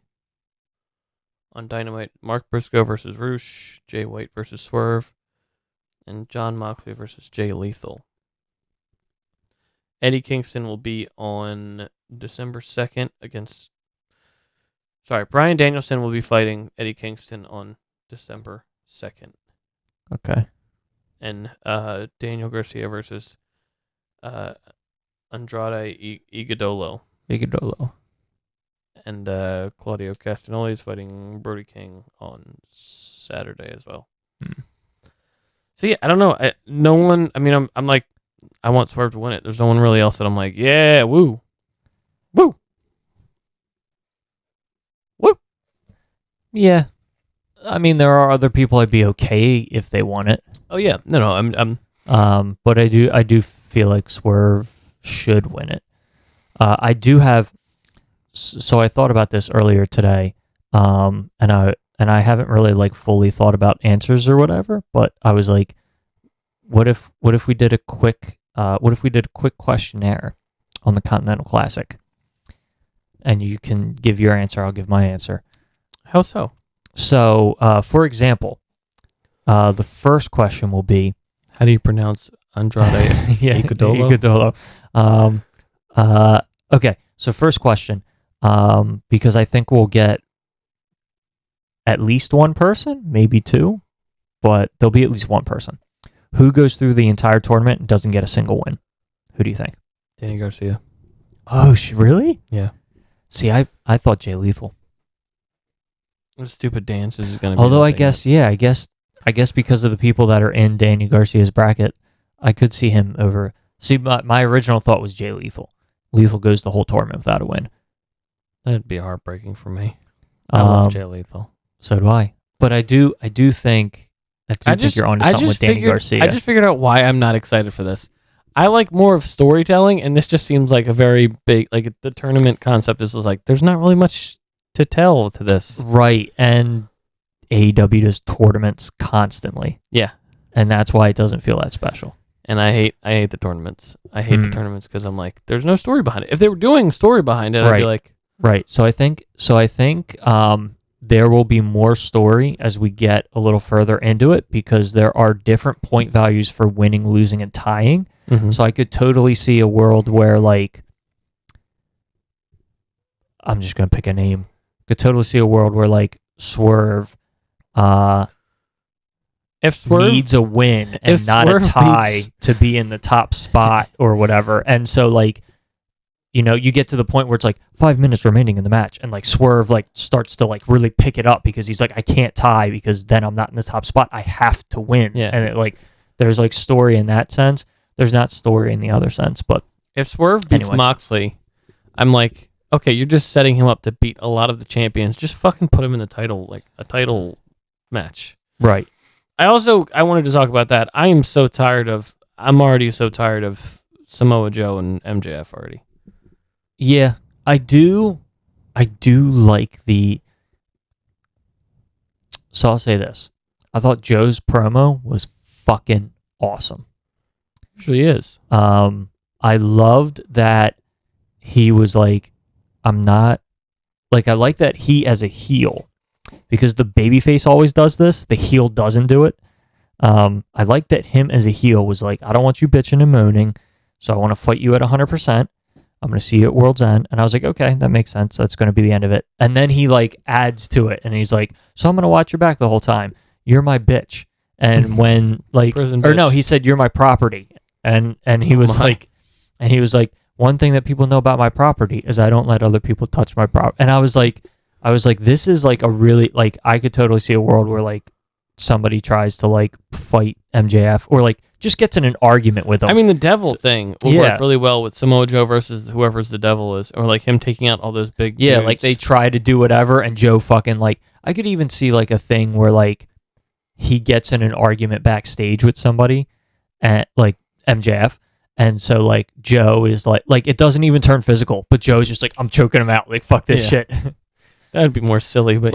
on Dynamite, Mark Briscoe versus Roosh, Jay White versus Swerve, and John Moxley versus Jay Lethal. Eddie Kingston will be on December 2nd against... Sorry, Bryan Danielson will be fighting Eddie Kingston on December 2nd.
Okay.
And Daniel Garcia versus Andrade Iguodolo. And Claudio Castagnoli is fighting Brody King on Saturday as well. So yeah, I don't know. No one. I mean, I'm like, I want Swerve to win it. There's no one really else that I'm like, yeah, woo.
Yeah, I mean, there are other people I'd be okay if they won it.
Oh yeah, no, I'm.
But I do feel like Swerve should win it. I do have. So I thought about this earlier today, and I haven't really fully thought about answers or whatever. But I was like, what if we did a quick questionnaire on the Continental Classic, and you can give your answer, I'll give my answer.
How so?
So, for example, the first question will be,
how do you pronounce Andrade Iguodolo?
Okay, so first question. because I think we'll get at least one person, maybe two, but there'll be at least one person who goes through the entire tournament and doesn't get a single win. Who do you think?
Danny Garcia.
Oh, really?
Yeah.
See, I thought Jay Lethal.
What stupid dance is going to be.
Although I guess because of the people that are in Danny Garcia's bracket, I could see him over. See, my original thought was Jay Lethal. Lethal goes the whole tournament without a win.
That'd be heartbreaking for me. I love Jay Lethal.
So do I. But I do think you're onto something with Danny Garcia.
I just figured out why I'm not excited for this. I like more of storytelling, and this just seems like a very big, like the tournament concept is like, there's not really much to tell to this.
Right, and AEW does tournaments constantly.
Yeah.
And that's why it doesn't feel that special.
And I hate the tournaments. I hate the tournaments because I'm like, there's no story behind it. If they were doing story behind it, I'd be like...
Right, so I think there will be more story as we get a little further into it because there are different point values for winning, losing, and tying.
Mm-hmm.
So I could totally see a world where, like, I'm just going to pick a name. Could totally see a world where, like, Swerve,
if Swerve
needs a win and not a tie to be in the top spot or whatever. And so, like, you know, you get to the point where it's like 5 minutes remaining in the match, and like Swerve like starts to like really pick it up because he's like, I can't tie because then I'm not in the top spot. I have to win.
Yeah.
And it, like, there's like story in that sense. There's not story in the other sense, but
if Swerve beats Moxley, I'm like, okay, you're just setting him up to beat a lot of the champions. Just fucking put him in the title, like a title match.
Right.
I wanted to talk about that. I'm already so tired of Samoa Joe and MJF already.
Yeah, I do like the... So I'll say this. I thought Joe's promo was fucking awesome.
Usually is.
I loved that he was like, I'm not... Like, I like that he as a heel, because the babyface always does this, the heel doesn't do it. I like that him as a heel was like, I don't want you bitching and moaning, so I want to fight you at 100%. I'm going to see you at World's End. And I was like, okay, that makes sense. That's going to be the end of it. And then he like adds to it, and he's like, so I'm going to watch your back the whole time. You're my bitch. And when like, no, he said, you're my property. And he was like, one thing that people know about my property is I don't let other people touch my property. And I was like, this is like a really, like, I could totally see a world where like somebody tries to like fight MJF or like just gets in an argument with him.
I mean, the devil thing will work really well with Samoa Joe versus whoever's the devil is, or like him taking out all those big dudes.
Like they try to do whatever, and Joe fucking like, I could even see like a thing where like he gets in an argument backstage with somebody, and like MJF, and so like Joe is like it doesn't even turn physical, but Joe's just like, I'm choking him out, like fuck this shit.
That'd be more silly, but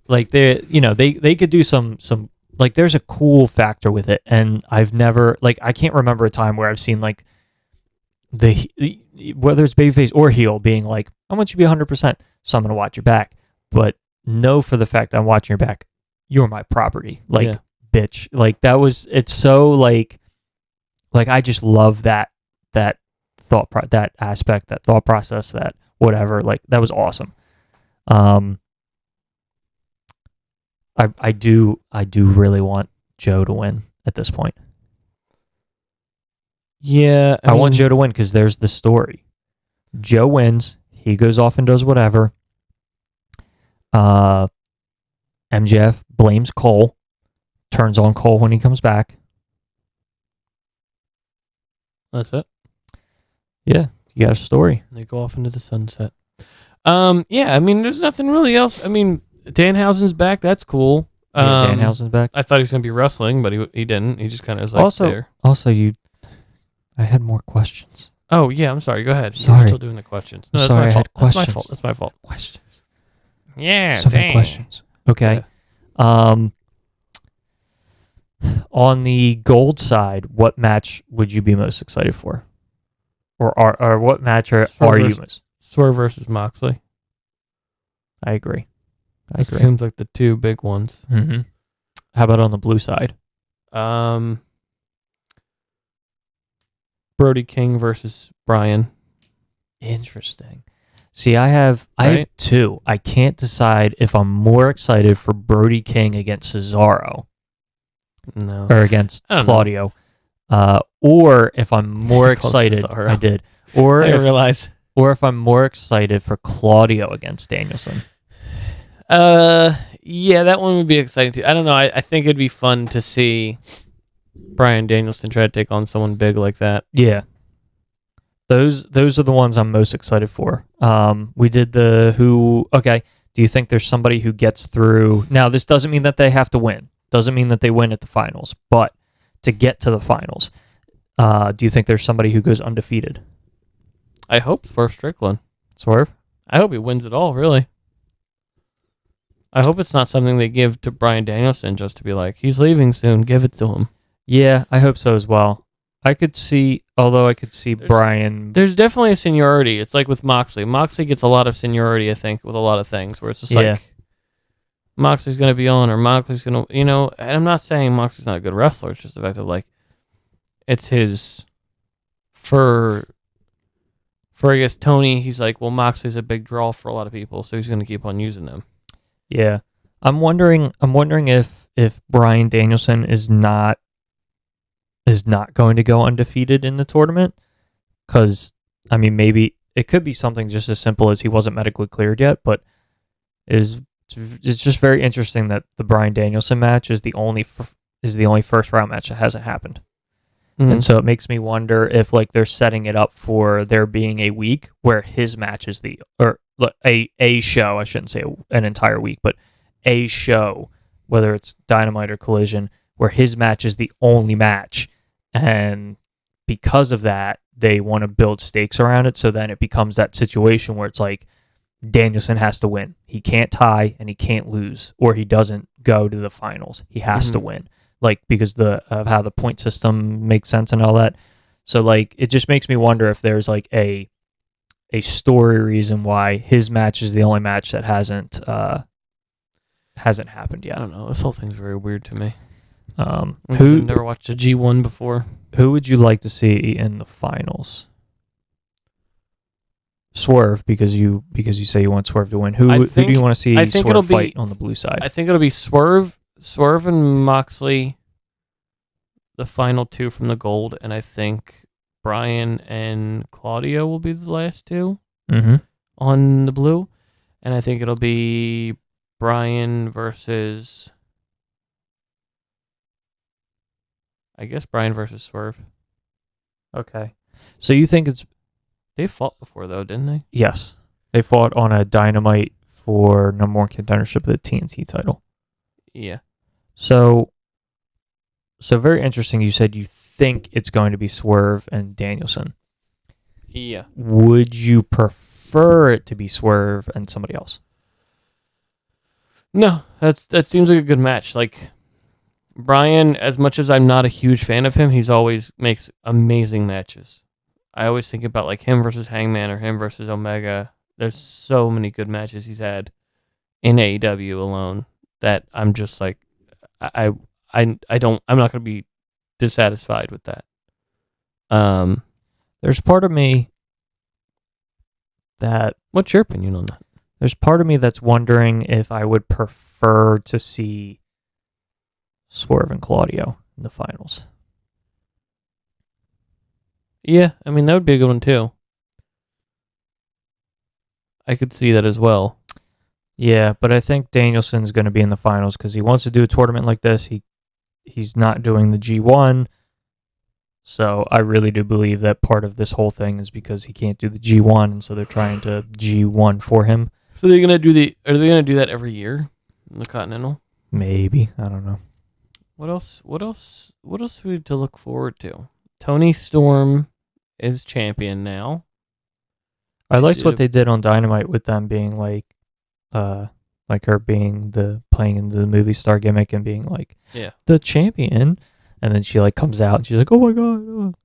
like they could do some like, there's a cool factor with it, and I've never, like, I can't remember a time where I've seen like the whether it's babyface or heel being like, I want you to be 100%, so I'm gonna watch your back, but know for the fact that I'm watching your back, you're my property, like bitch. Like it's so like I just love that thought that aspect, that thought process, that whatever, like that was awesome. I do really want Joe to win at this point.
Yeah,
I want Joe to win because there's the story. Joe wins, he goes off and does whatever. MJF blames Cole, turns on Cole when he comes back.
That's it.
Yeah, you got a story.
They go off into the sunset. Yeah, I mean, there's nothing really else. I mean, Danhausen's back. That's cool.
Danhausen's back.
I thought he was going to be wrestling, but he didn't. He just kind of was like there.
Also, I had more questions.
Oh, yeah, I'm sorry. Go ahead.
Sorry.
You're still doing the questions. No, that's
sorry,
my fault.
I had
That's my fault.
Questions.
Yeah,
so many questions. Okay.
Yeah.
On the gold side, what match would you be most excited for? Or what match are you most?
Swerve versus Moxley.
I agree.
Seems like the two big ones.
Mm-hmm. How about on the blue side?
Brody King versus Bryan.
Interesting. See, I have
Right?
two. I can't decide if I'm more excited for Brody King against Cesaro
No.
or against
I don't know.
Claudio, or if I'm more
Called
excited.
Cesaro.
I did. Or
I didn't
if
realize.
or if I'm more excited for Claudio against Danielson.
Yeah, that one would be exciting too. I don't know. I think it'd be fun to see Brian Danielson try to take on someone big like that.
Yeah. Those are the ones I'm most excited for. We did the who. Okay. Do you think there's somebody who gets through? Now, this doesn't mean that they have to win. Doesn't mean that they win at the finals. But to get to the finals, do you think there's somebody who goes undefeated?
I hope Swerve Strickland.
Swerve?
I hope he wins it all, really. I hope it's not something they give to Brian Danielson just to be like, he's leaving soon, give it to him.
Yeah, I hope so as well. I could see Brian.
There's definitely a seniority. It's like with Moxley. Moxley gets a lot of seniority, I think, with a lot of things, where it's just like, Moxley's going to be on, or Moxley's going to, and I'm not saying Moxley's not a good wrestler, it's just the fact that, like, it's his, for I guess, Tony, he's like, well, Moxley's a big draw for a lot of people, so he's going to keep on using them.
Yeah. I'm wondering if Brian Danielson is not going to go undefeated in the tournament, because I mean, maybe it could be something just as simple as he wasn't medically cleared yet, but it's just very interesting that the Brian Danielson match is the only first round match that hasn't happened.
Mm-hmm.
And so it makes me wonder if like they're setting it up for there being a week where his match is a show. I shouldn't say an entire week, but a show, whether it's Dynamite or Collision, where his match is the only match. And because of that, they want to build stakes around it. So then it becomes that situation where it's like Danielson has to win. He can't tie and he can't lose, or he doesn't go to the finals. He has to win. Like, because of how the point system makes sense and all that. So like, it just makes me wonder if there's like a story reason why his match is the only match that hasn't happened yet.
I don't know. This whole thing's very weird to me.
I've
never watched a G1 before.
Who would you like to see in the finals? Swerve, because you say you want Swerve to win. Who do you want to see Swerve fight on the blue side?
I think it'll be Swerve and Moxley, the final two from the gold, and I think Brian and Claudio will be the last two on the blue, and I think it'll be Brian versus, I guess Brian versus Swerve.
Okay, so you think it's
they fought before though, didn't they?
Yes, they fought on a Dynamite for number one contendership of the TNT title.
Yeah.
So very interesting. You said you think it's going to be Swerve and Danielson.
Yeah.
Would you prefer it to be Swerve and somebody else?
No, that seems like a good match. Like, Brian, as much as I'm not a huge fan of him, he's always makes amazing matches. I always think about like him versus Hangman or him versus Omega. There's so many good matches he's had in AEW alone that I'm just like, I'm not going to be dissatisfied with that.
There's part of me that...
What's your opinion on that?
There's part of me that's wondering if I would prefer to see Swerve and Claudio in the finals.
Yeah, I mean, that would be a good one too. I could see that as well.
Yeah, but I think Danielson's going to be in the finals because he wants to do a tournament like this. He's not doing the G1. So I really do believe that part of this whole thing is because he can't do the G1, and so they're trying to G1 for him.
So are they gonna do that every year in the Continental?
Maybe. I don't know.
What else do we have to look forward to? Tony Storm is champion now.
I liked what they did on Dynamite with them being like her being playing in the movie star gimmick and being like the champion, and then she like comes out and she's like, oh my god.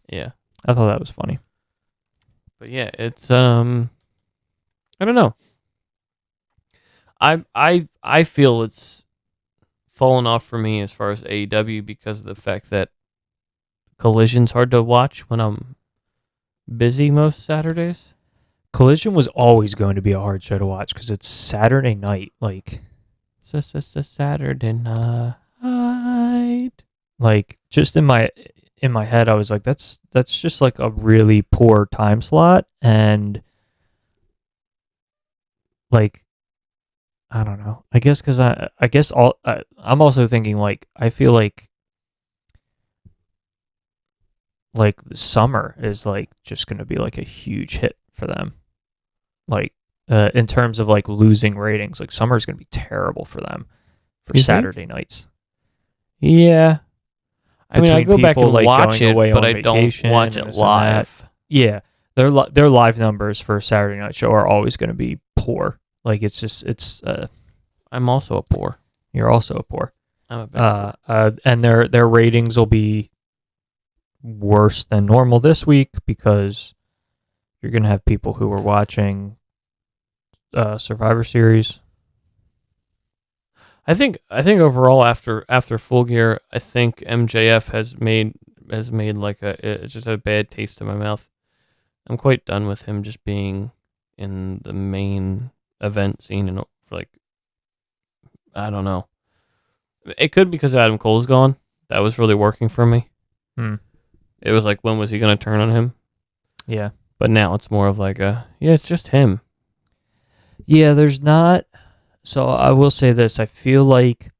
Yeah,
I thought that was funny.
But yeah, it's I don't know. I feel it's fallen off for me as far as AEW because of the fact that Collision's hard to watch when I'm busy most Saturdays.
Collision was always going to be a hard show to watch because it's Saturday night. Like,
Saturday night.
like just in my head, I was like, that's just like a really poor time slot, and like, I don't know. I guess because I'm also thinking like I feel like the summer is like just going to be like a huge hit for them. Like in terms of like losing ratings, like summer is going to be terrible for them for
You think?
Saturday nights.
Yeah. I mean, I
Between
go back
people,
and
like,
watch
going
it,
away
but
on
I don't
vacation
watch
and
it
this and that.
live.
Yeah, their live numbers for a Saturday night show are always going to be poor. Like it's
I'm also a poor.
you're also a poor.
I'm a bad
And their ratings will be worse than normal this week because you're going to have people who are watching Survivor Series.
I think overall after Full Gear, I think MJF has made like it's just a bad taste in my mouth. I'm quite done with him just being in the main event scene and like I don't know. It could be because Adam Cole's gone. That was really working for me. It was like, when was he going to turn on him?
Yeah.
But now it's more of like it's just him.
Yeah, there's not. So I will say this. I feel like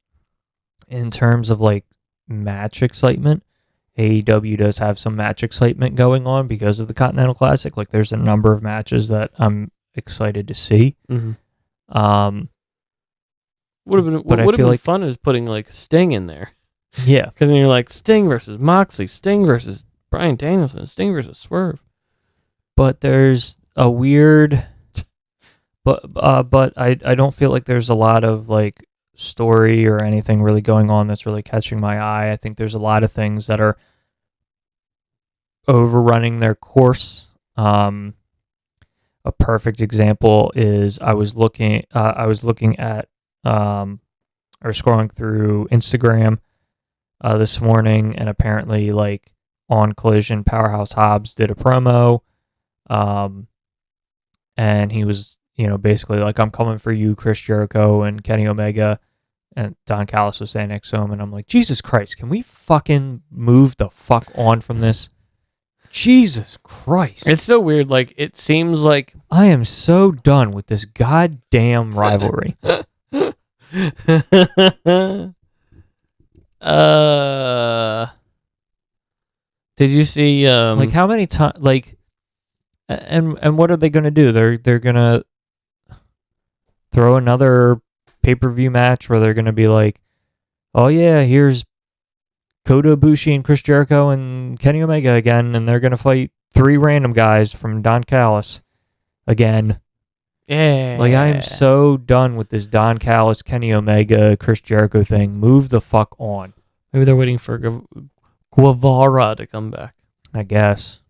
in terms of like match excitement, AEW does have some match excitement going on because of the Continental Classic. Like there's a number of matches that I'm excited to see.
Mm-hmm.
But
What
I
would have
feel
been
like-
fun is putting like Sting in there.
Yeah.
Because then you're like Sting versus Moxley, Sting versus Bryan Danielson, Sting versus Swerve.
But there's a weird but I don't feel like there's a lot of like story or anything really going on that's really catching my eye. I think there's a lot of things that are overrunning their course. A perfect example is I was looking at or scrolling through Instagram this morning, and apparently like on Collision, Powerhouse Hobbs did a promo, and he was basically like, I'm coming for you, Chris Jericho and Kenny Omega, and Don Callis was standing next to him, and I'm like, Jesus Christ, can we fucking move the fuck on from this? Jesus Christ.
It's so weird. Like, it seems like
I am so done with this goddamn rivalry.
Did you see
Like how many times? Like, and what are they gonna do? They're gonna throw another pay-per-view match where they're gonna be like, oh yeah, here's Kota Ibushi and Chris Jericho and Kenny Omega again, and they're gonna fight 3 random guys from Don Callis again.
Yeah.
Like, I am so done with this Don Callis, Kenny Omega, Chris Jericho thing. Move the fuck on.
Maybe they're waiting for Guevara to come back.
I guess.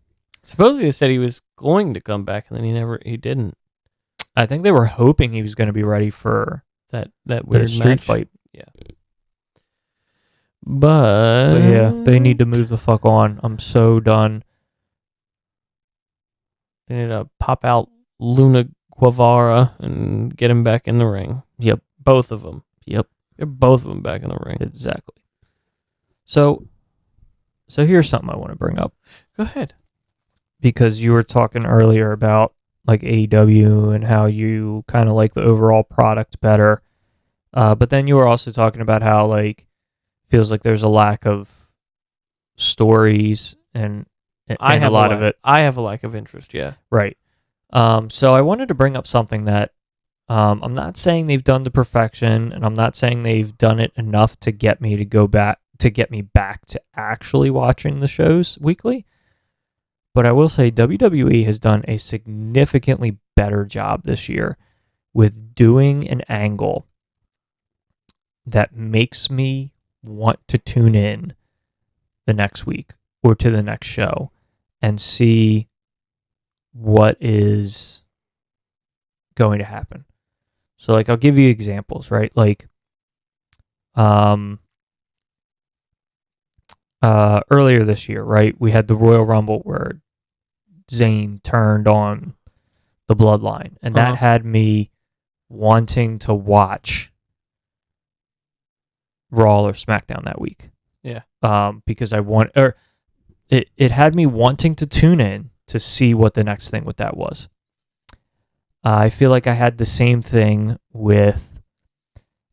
Supposedly they said he was going to come back, and then he didn't.
I think they were hoping he was going to be ready for
That
their
weird
street
match.
fight.
Yeah. But
Yeah, they need to move the fuck on. I'm so done.
They need to pop out Luna Guevara and get him back in the ring.
Yep.
Both of them.
Yep.
Get both of them back in the ring.
Exactly. So here's something I want to bring up,
Go ahead.
because you were talking earlier about like AEW and how you kind of like the overall product better. But then you were also talking about how like feels like there's a lack of stories and
I have
a lot of it.
I have a lack of interest. Yeah.
Right. So I wanted to bring up something that I'm not saying they've done to perfection, and I'm not saying they've done it enough to get me back to actually watching the shows weekly. But I will say WWE has done a significantly better job this year with doing an angle that makes me want to tune in the next week or to the next show and see what is going to happen. So like I'll give you examples, right? Like earlier this year, right? We had the Royal Rumble where Zayn turned on the Bloodline, and that had me wanting to watch Raw or SmackDown that week.
Yeah.
Because it had me wanting to tune in to see what the next thing with that was. I feel like I had the same thing with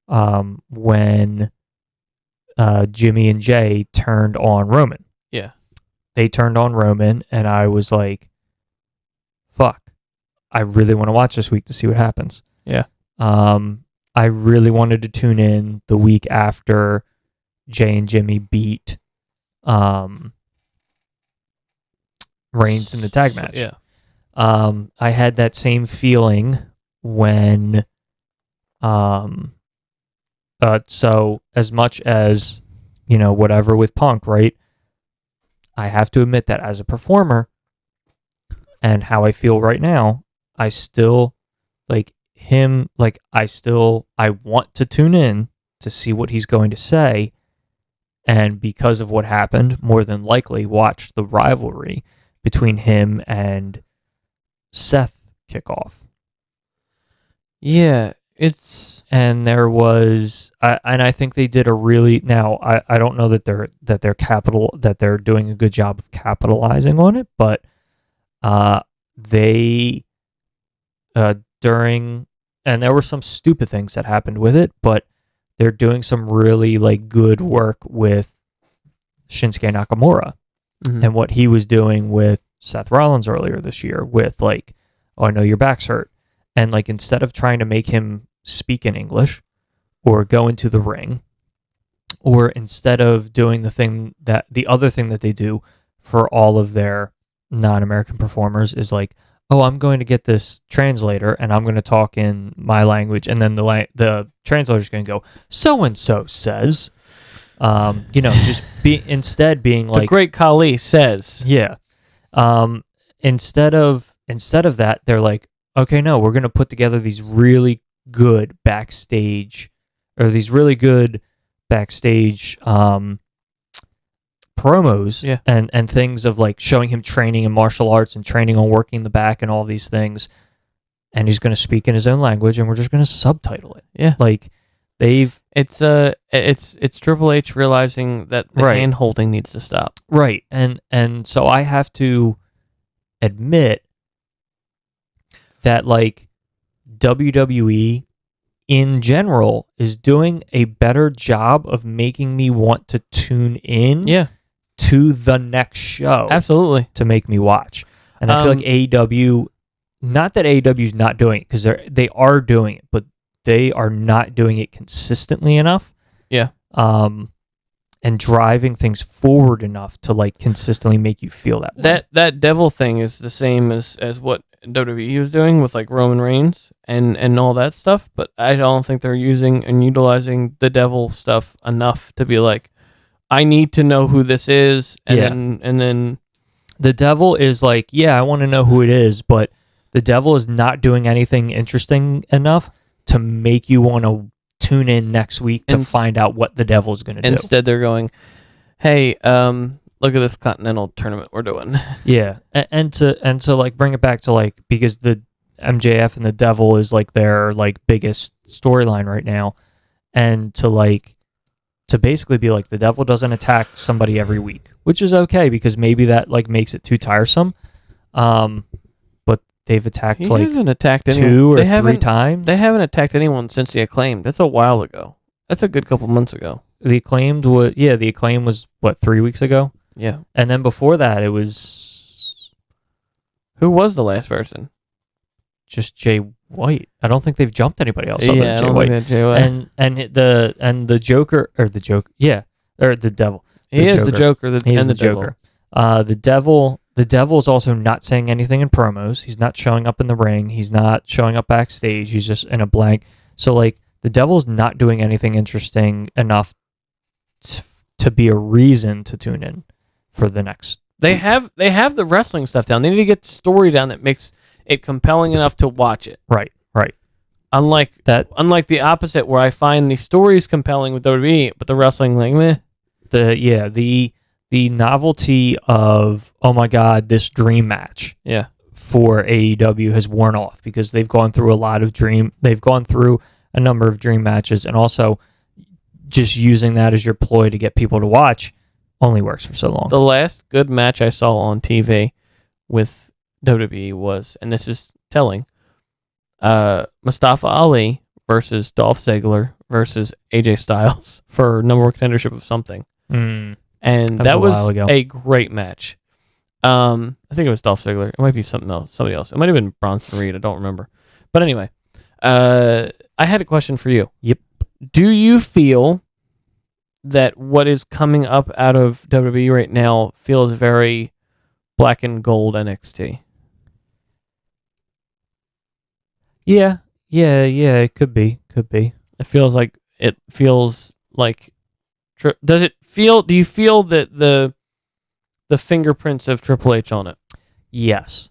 when Jimmy and Jay turned on Roman.
Yeah.
They turned on Roman, and I was like, fuck, I really want to watch this week to see what happens.
Yeah.
I really wanted to tune in the week after Jay and Jimmy beat Reigns in the tag match.
Yeah.
I had that same feeling when so as much as, whatever with Punk, right? I have to admit that as a performer and how I feel right now, I still like him. Like I want to tune in to see what he's going to say. And because of what happened, more than likely watch the rivalry between him and Seth kick off.
Yeah,
and there was, and I think they did a really. Now I don't know that they're doing a good job of capitalizing on it, but they during, and there were some stupid things that happened with it, but they're doing some really like good work with Shinsuke Nakamura and what he was doing with Seth Rollins earlier this year with like, oh, I know your back's hurt. And like, instead of trying to make him speak in English or go into the ring, or instead of doing the other thing that they do for all of their non-American performers is like, oh, I'm going to get this translator and I'm going to talk in my language. And then the translator's going to go, so-and-so says, just instead being like,
the great Khali says,
yeah. Instead of that, they're like, okay, no, we're going to put together these really good backstage promos and things of like showing him training in martial arts and training on working the back and all these things. And he's going to speak in his own language and we're just going to subtitle it.
Yeah.
Like
it's Triple H realizing that the hand holding needs to stop.
Right. And so I have to admit that like WWE in general is doing a better job of making me want to tune in to the next show.
Absolutely.
To make me watch. And I feel like AEW, not that AEW is not doing it, because they are doing it, but they are not doing it consistently enough.
Yeah.
And driving things forward enough to like consistently make you feel that way.
That devil thing is the same as what WWE was doing with like Roman Reigns and all that stuff, but I don't think they're using and utilizing the devil stuff enough to be like, I need to know who this is, and then
the devil is like, yeah, I want to know who it is, but the devil is not doing anything interesting enough to make you want to tune in next week to find out what the devil is going to do.
Instead, they're going, hey, look at this Continental tournament we're doing.
Yeah, and to like bring it back to like, because the MJF and the devil is like their like biggest storyline right now, and to basically be like, the devil doesn't attack somebody every week, which is okay because maybe that like makes it too tiresome. But they've attacked
he hasn't attacked anyone.
2 or 3 times.
They haven't attacked anyone since the Acclaimed. That's a while ago. That's a good couple months ago.
The Acclaimed was what, 3 weeks ago?
Yeah.
And then before that, it was...
Who was the last person?
Just Jay White. I don't think they've jumped anybody else
Yeah,
other than Jay White. And the Joker, or the Joker, or the Devil.
He is the Joker.
He is the Joker. The Devil is also not saying anything in promos. He's not showing up in the ring. He's not showing up backstage. He's just in a blank. So like, the Devil's not doing anything interesting enough to be a reason to tune in for the next.
They have the wrestling stuff down. They need to get the story down that makes it compelling enough to watch it.
Right.
Unlike the opposite, where I find the stories compelling with WWE, but the wrestling like meh.
The novelty of, oh my god, this dream match.
Yeah.
for AEW has worn off because they've gone through a number of dream matches, and also just using that as your ploy to get people to watch only works for so long.
The last good match I saw on TV with WWE was, and this is telling, Mustafa Ali versus Dolph Ziggler versus AJ Styles for number one contendership of something. And that was a great match. I think it was Dolph Ziggler. It might be somebody else. It might have been Bronson Reed. I don't remember. But anyway, I had a question for you.
Yep.
Do you feel that what is coming up out of WWE right now feels very black and gold NXT?
Yeah, it could be.
It feels like does it feel, do you feel that the fingerprints of Triple H on it?
Yes.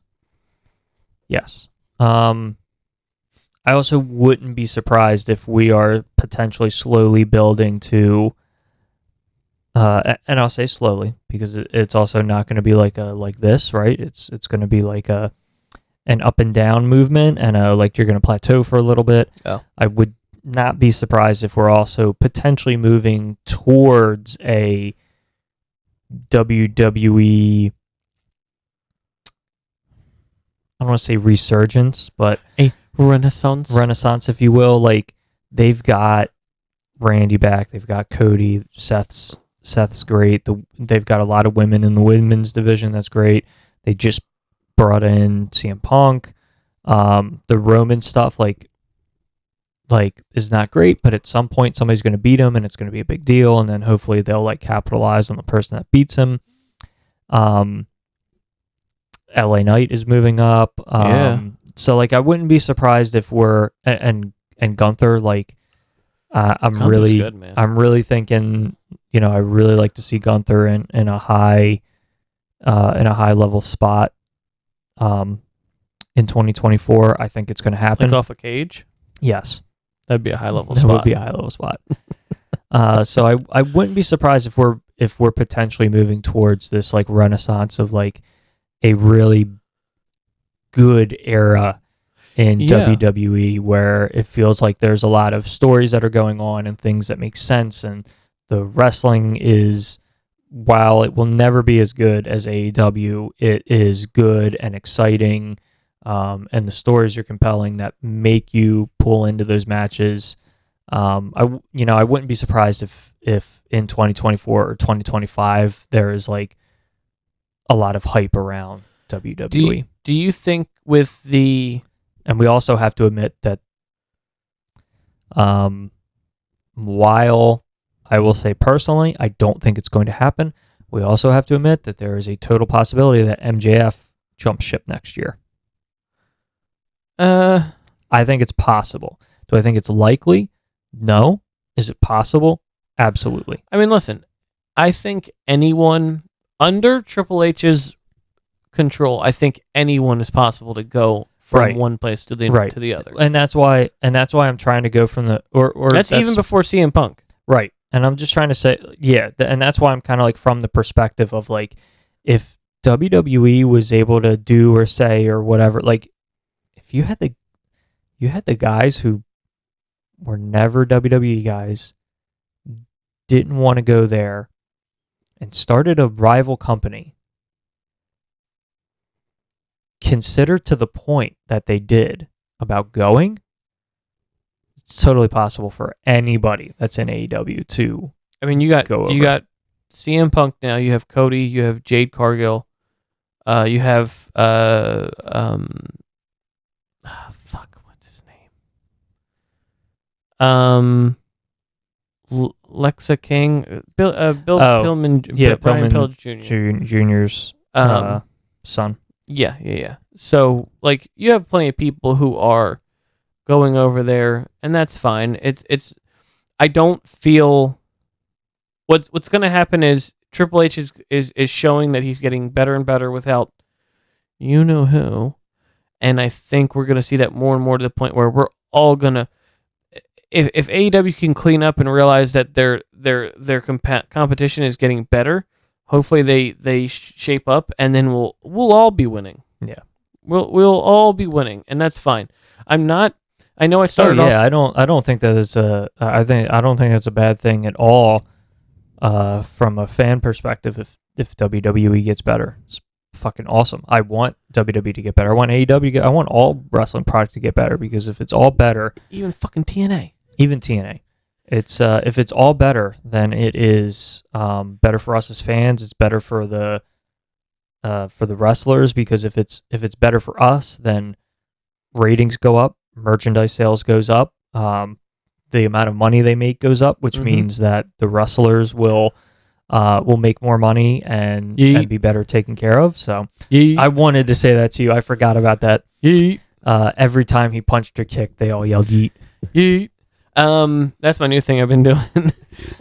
I also wouldn't be surprised if we are potentially slowly building to and I'll say slowly because it's also not going to be like this, right? It's going to be like an up and down movement, and like you're going to plateau for a little bit.
Oh.
I would not be surprised if we're also potentially moving towards a WWE, I don't want to say resurgence, but
a renaissance,
if you will. Like, they've got Randy back, they've got Cody, Seth's great. They've got a lot of women in the women's division. That's great. They just brought in CM Punk. The Roman stuff, like is not great, but at some point somebody's going to beat him, and it's going to be a big deal. And then hopefully they'll like capitalize on the person that beats him. LA Knight is moving up. So like I wouldn't be surprised if we're and Gunther, like I'm really thinking, I really like to see Gunther in a high level spot in 2024. I think it's going to happen.
Like off a cage?
Yes.
That'd be a high level spot.
That would be a high level spot. So I wouldn't be surprised if we're potentially moving towards this like renaissance of like a really good era in WWE where it feels like there's a lot of stories that are going on and things that make sense, and the wrestling is, while it will never be as good as AEW, it is good and exciting, and the stories are compelling that make you pull into those matches. I wouldn't be surprised if in 2024 or 2025 there is like a lot of hype around WWE.
Do you think with the...
And we also have to admit that while I will say personally, I don't think it's going to happen, we also have to admit that there is a total possibility that MJF jumps ship next year. I think it's possible. Do I think it's likely? No. Is it possible? Absolutely.
I mean, listen, I think anyone under Triple H's control, I think anyone is possible to go from one place to the other.
And that's why I'm trying to go from the or
that's even before CM Punk.
Right. And I'm just trying to say, and that's why I'm kind of like from the perspective of like, if WWE was able to do or say or whatever, like if you had the guys who were never WWE guys, didn't want to go there, and started a rival company, consider to the point that they did about going, it's totally possible for anybody that's in AEW to.
I mean, you got CM Punk now. You have Cody. You have Jade Cargill. You have what's his name? Lexa King, Bill Pillman, Brian Pillman
Jr.'s son.
Yeah. So, like, you have plenty of people who are going over there, and that's fine. It's. I don't feel. What's going to happen is Triple H is showing that he's getting better and better without you know who, and I think we're going to see that more and more to the point where we're all gonna. If AEW can clean up and realize that their competition is getting better, hopefully they shape up, and then we'll all be winning.
Yeah,
We'll all be winning, and that's fine. I'm not. I know I started off.
I don't think that is I don't think that's a bad thing at all. From a fan perspective, if WWE gets better, it's fucking awesome. I want WWE to get better. I want AEW. I want all wrestling product to get better, because if it's all better,
Even fucking TNA.
even TNA, it's if it's all better, then it is better for us as fans. It's better for the wrestlers, because if it's better for us, then ratings go up, merchandise sales goes up, the amount of money they make goes up, which means that the wrestlers will make more money and be better taken care of. So I wanted to say that to you. I forgot about that.
Yeet.
Every time he punched or kicked, they all yelled yeet.
Yeet. That's my new thing I've been doing.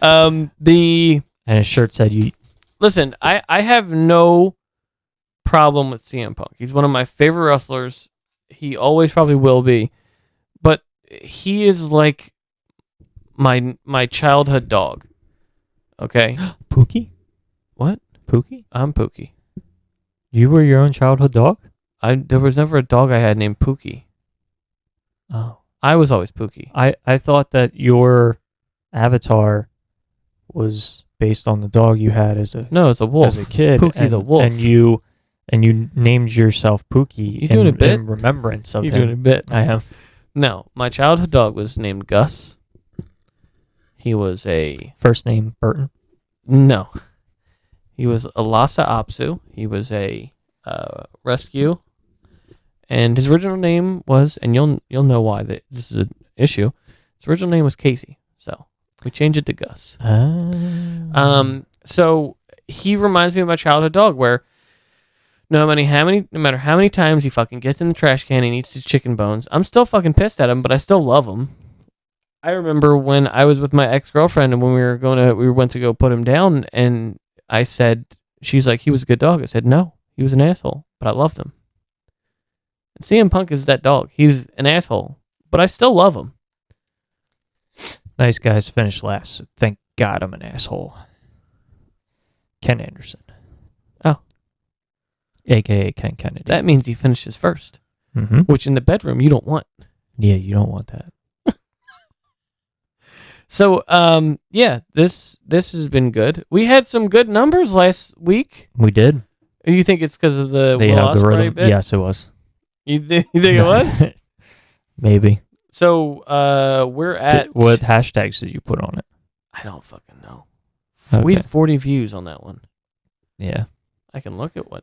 And his shirt said yeet.
Listen, I have no problem with CM Punk. He's one of my favorite wrestlers. He always probably will be. But he is like my childhood dog. Okay?
Pookie?
What?
Pookie?
I'm Pookie.
You were your own childhood dog?
There was never a dog I had named Pookie.
Oh.
I was always Pookie.
I thought that your avatar was based on the dog you had as a
No, it's a wolf.
as a kid.
Pookie the wolf.
And you named yourself Pookie
You doing a bit?
in remembrance of
You're
him.
doing a bit.
I am.
No, my childhood dog was named Gus. He was a...
First name Burton.
No. He was a Lhasa Apso. He was a rescue. And his original name was, and you'll know why this is an issue, his original name was Casey. So we changed it to Gus. So he reminds me of my childhood dog, where no matter how many times he fucking gets in the trash can and eats his chicken bones, I'm still fucking pissed at him, but I still love him. I remember when I was with my ex-girlfriend, and when we went to go put him down, and I said, she's like, he was a good dog. I said, no, he was an asshole, but I loved him. And CM Punk is that dog. He's an asshole, but I still love him.
Nice guys finished last. So thank God I'm an asshole. Ken Anderson.
Oh.
AKA Ken Kennedy.
That means he finishes first,
Mm-hmm.
which in the bedroom you don't want.
Yeah, you don't want that.
So, yeah, this has been good. We had some good numbers last week.
We did.
You think it's because of the
The
Will
algorithm.
Ospreay bit?
Yes, it was.
You think it was?
Maybe.
So, we're at...
What hashtags did you put on it?
I don't fucking know.
Okay.
We had 40 views on that one.
Yeah.
I can look at what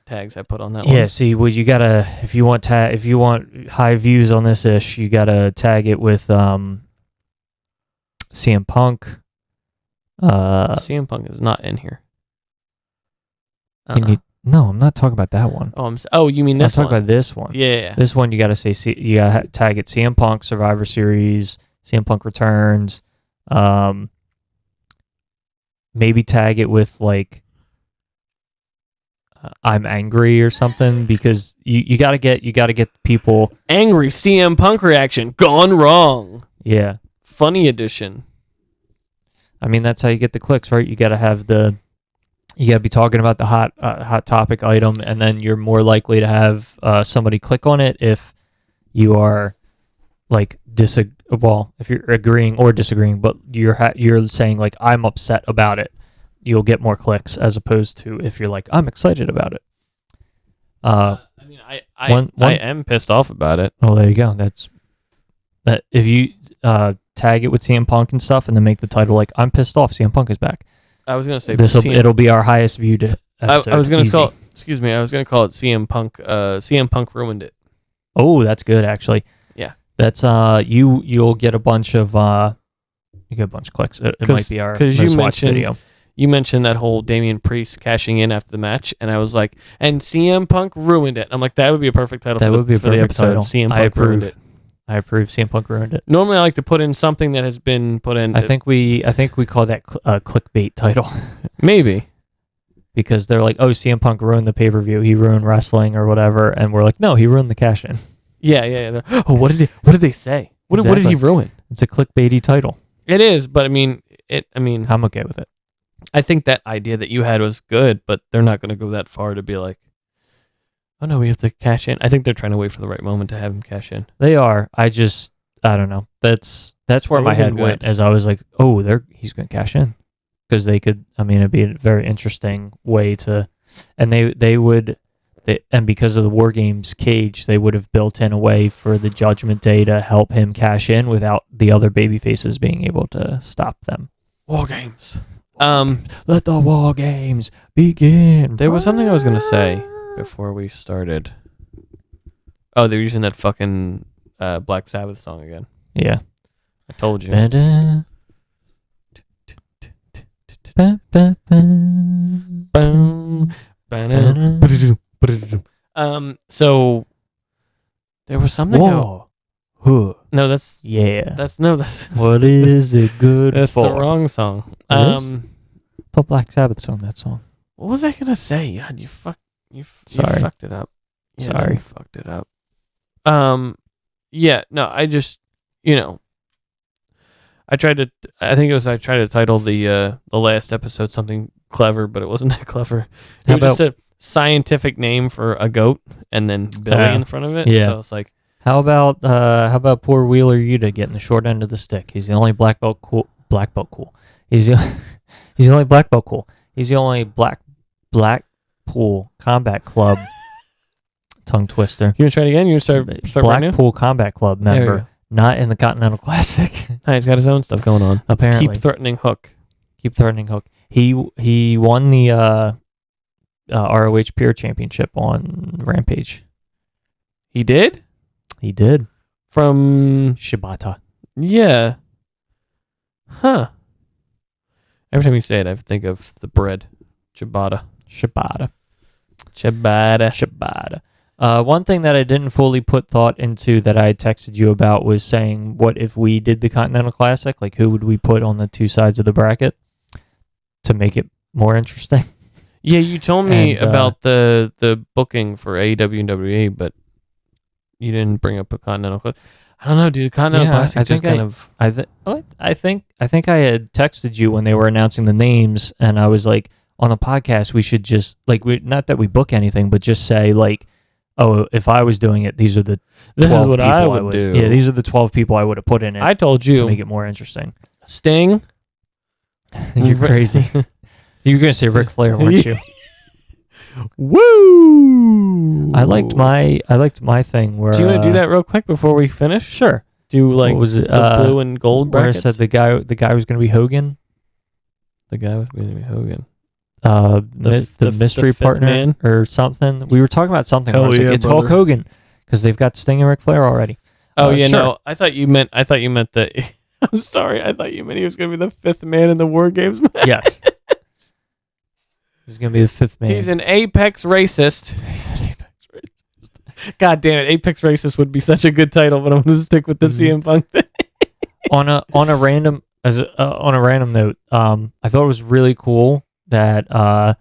tags I put on that one.
Yeah, see, well, you gotta, if you want high views on this ish, you gotta tag it with CM Punk.
CM Punk is not in here.
No, I'm not talking about that one.
You mean this
I'm
one?
talking about this one.
Yeah.
This one you gotta say, you gotta tag it CM Punk Survivor Series, CM Punk returns. Maybe tag it with like I'm angry or something, because you gotta get people
Angry CM Punk reaction gone wrong.
Yeah.
Funny edition.
I mean, that's how you get the clicks, right? You gotta be talking about the hot topic item, and then you're more likely to have somebody click on it if you are like if you're agreeing or disagreeing, but you're saying like I'm upset about it. You'll get more clicks, as opposed to if you're like I'm excited about it.
I mean, I am pissed off about it.
Oh, there you go. That's that. If you tag it with CM Punk and stuff, and then make the title like "I'm pissed off, CM Punk is back."
I was gonna say
it'll be our highest viewed episode.
I was gonna
Easy.
call. Excuse me. I was gonna call it CM Punk. CM Punk ruined it.
Oh, that's good actually.
Yeah.
That's you'll get a bunch of clicks. It might be our most watched video.
You mentioned that whole Damian Priest cashing in after the match, and I was like, and CM Punk ruined it. I'm like, that would be a perfect title.
That would be a perfect
episode.
title.
CM Punk ruined it.
I approve. CM Punk ruined it.
Normally, I like to put in something that has been put in.
I think we call that clickbait title.
Maybe.
Because they're like, oh, CM Punk ruined the pay-per-view. He ruined wrestling or whatever, and we're like, no, he ruined the cash-in.
Yeah. Oh, what did they say? What did he ruin?
It's a clickbaity title.
It is, but I mean,
I'm okay with it.
I think that idea that you had was good, but they're not going to go that far to be like, Oh no, we have to cash in. I think they're trying to wait for the right moment to have him cash in.
They are. I don't know. That's where
That
my
would've
head
been
went
good.
as I was like, oh, he's going to cash in. Because they could, I mean, it'd be a very interesting way to, and and because of the War Games cage, they would have built in a way for the Judgment Day to help him cash in without the other baby faces being able to stop them.
War Games.
Let the War Games begin.
There was something I was gonna say before we started. Oh, they're using that fucking Black Sabbath song again.
Yeah.
I told you. So there was something.
Whoa. Huh.
No, that's
Yeah.
that's
What is it good
that's
for?
the wrong song.
It is? The Black Sabbath song, that song.
What was I gonna say? God, you
Sorry.
fucked it up. Yeah,
Sorry.
you fucked it up. Yeah, no, I just, I tried to title the last episode something clever, but it wasn't that clever. It
How
was just a scientific name for a goat and then Billy in front of it.
Yeah.
So it's like,
How about poor Wheeler Yuta getting the short end of the stick? He's the only black belt cool. He's the he's the only black belt cool. He's the only Blackpool Combat Club tongue twister.
you want to try it again? You want to start right now?
Blackpool Combat Club
There we
member,
go.
not in the Continental Classic.
He's got his own stuff going on.
Apparently,
Keep threatening Hook.
keep threatening Hook. He won the ROH Peer Championship on Rampage.
He did?
He did.
From,
Shibata.
yeah. Huh. Every time you say it, I think of the bread. Ciabatta.
Shibata.
Ciabatta.
One thing that I didn't fully put thought into that I had texted you about was saying, what if we did the Continental Classic? Like, who would we put on the two sides of the bracket to make it more interesting?
Yeah, you told me
And,
about the booking for AEW and WWE, but you didn't bring up a Continental Classic. I don't know, dude. Continental
Yeah,
Classic
I
just
think
kind of...
I think I had texted you when they were announcing the names, and I was like, on the podcast, we should just not that we book anything, but just say like, oh, if I was doing it, these are the 12
This is what
people
I would do.
Yeah, these are the 12 people I would have put in it
I told
to
you,
make it more interesting.
Sting.
You're crazy. You were gonna say Ric Flair, weren't you?
Woo!
I liked my thing where.
Do you want to do that real quick before we finish?
Sure.
Do like
What was it?
the blue and gold
Where I
brackets?
said the guy was gonna be Hogan.
The guy was going to be Hogan.
The mystery
fifth
partner
man?
or something. We were talking about something.
Hell
where I was like,
yeah,
it's Hulk
brother.
Hogan because they've got Sting and Ric Flair already.
Oh yeah,
sure.
no. I thought you meant the. I'm sorry. I thought you meant he was going to be the fifth man in the War Games match.
Yes. He's gonna be the fifth man.
He's an apex racist. God damn it, apex racist would be such a good title, but I'm going to stick with the CM Punk thing.
on a random note, I thought it was really cool that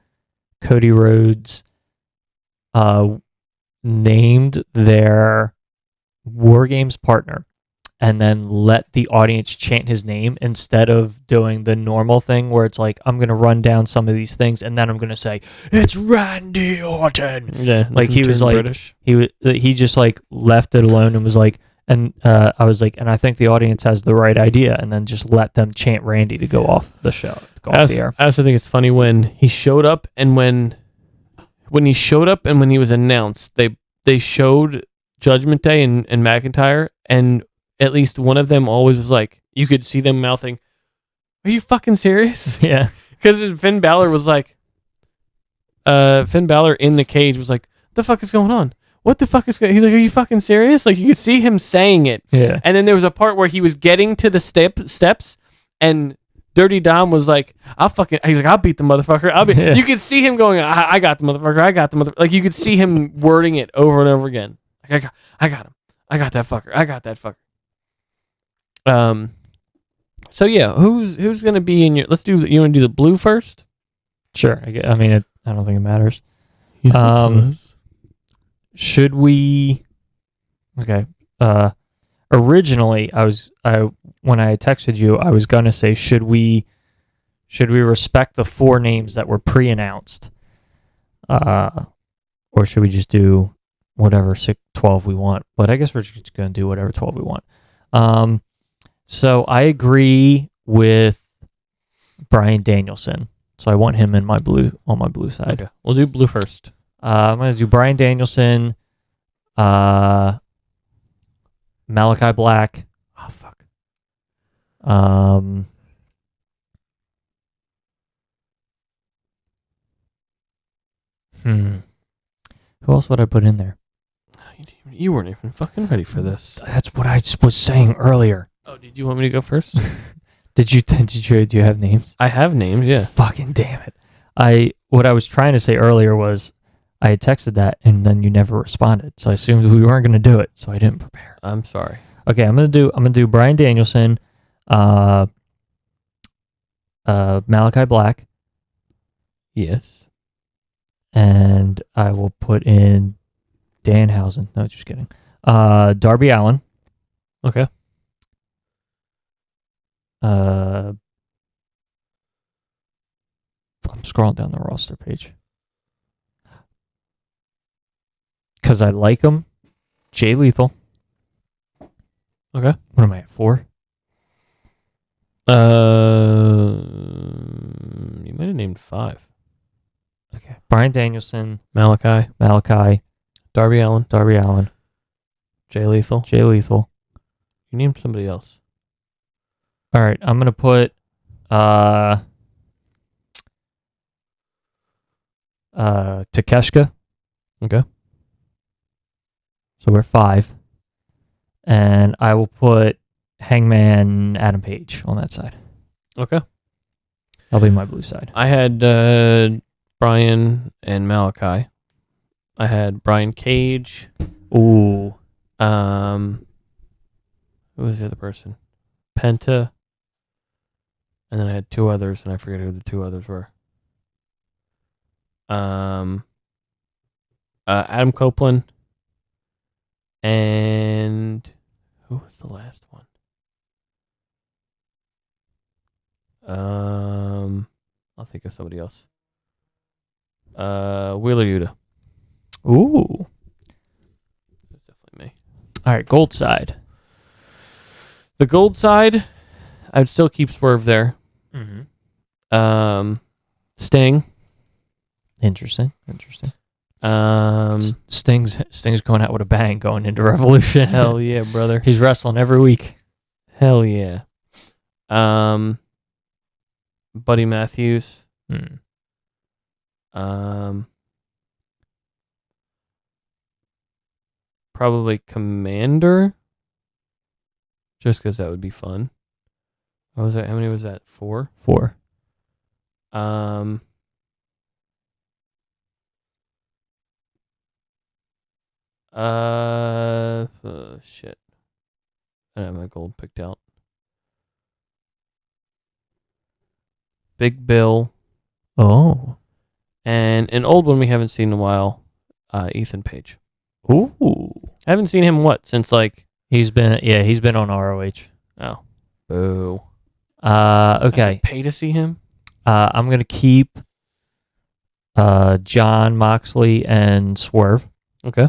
Cody Rhodes named their War Games partner and then let the audience chant his name instead of doing the normal thing where it's like, I'm going to run down some of these things and then I'm going to say, it's Randy Orton.
Yeah,
Like he was like,
British.
he just like left it alone and was like, and I was like, and I think the audience has the right idea, and then just let them chant Randy to go off the show, to go off the air.
I also think it's funny when he showed up and when he showed up and when he was announced, they showed Judgment Day and McIntyre, and at least one of them always was like, you could see them mouthing, "Are you fucking serious?"
Yeah,
because Finn Balor was like, Finn Balor in the cage was like, "The fuck is going on? What the fuck is going?" He's like, "Are you fucking serious?" Like you could see him saying it.
yeah,
And then there was a part where he was getting to the steps, and Dirty Dom was like, he's like, "I'll beat the motherfucker."
Yeah.
You could see him going, I got the motherfucker. I got the motherfucker. Like you could see him wording it over and over again. Like I got him. I got that fucker. I got that fucker. So yeah, who's gonna be in your? You want to do the blue first?
sure. I mean, I don't think it matters. Should we? Okay. Originally, when I texted you, I was gonna say, should we respect the four names that were pre-announced? or should we just do whatever 12 we want? But I guess we're just going to do whatever 12 we want. So I agree with Bryan Danielson. So I want him in my blue on my blue side.
Okay, we'll do blue first.
I'm going to do Bryan Danielson, Malachi Black.
Oh fuck.
Who else would I put in there?
You weren't even fucking ready for this.
That's what I was saying earlier.
Oh, did you want me to go first?
Do you have names?
I have names, yeah.
Fucking damn it. What I was trying to say earlier was I had texted that and then you never responded. So I assumed we weren't going to do it, so I didn't prepare.
I'm sorry.
Okay, I'm going to do Bryan Danielson, Malachi Black,
Yes.
and I will put in Danhausen. No, just kidding. Darby Allin.
Okay.
I'm scrolling down the roster page because I like him. Jay Lethal.
Okay.
What am I at, 4?
You might have named 5.
Okay. Bryan Danielson,
Malachi, Darby Allin, Jay Lethal. You named somebody else.
All right, I'm gonna put Takeshka.
Okay.
So we're 5. And I will put Hangman Adam Page on that side.
Okay.
That'll be my blue side.
I had Brian and Malachi. I had Brian Cage.
Ooh.
Who was the other person? Penta. And then I had 2 others, and I forget who the 2 others were. Adam Copeland. And who was the last one? I'll think of somebody else. Wheeler Yuta.
Ooh.
That's definitely me.
All right, gold side.
The gold side, I'd still keep Swerve there.
Mm-hmm.
Sting.
Interesting.
Um,
Sting's going out with a bang going into Revolution.
hell yeah, brother.
He's wrestling every week.
Hell yeah. Buddy Matthews. Probably Commander. Just because that would be fun. What was that? How many was that? 4?
4.
Shit. I don't have my gold picked out. Big Bill.
Oh.
And an old one we haven't seen in a while, Ethan Page.
Ooh.
I haven't seen him, since
He's been on ROH.
Oh. Boo.
Okay.
I have to pay to see him?
I'm going to keep John Moxley and Swerve.
Okay.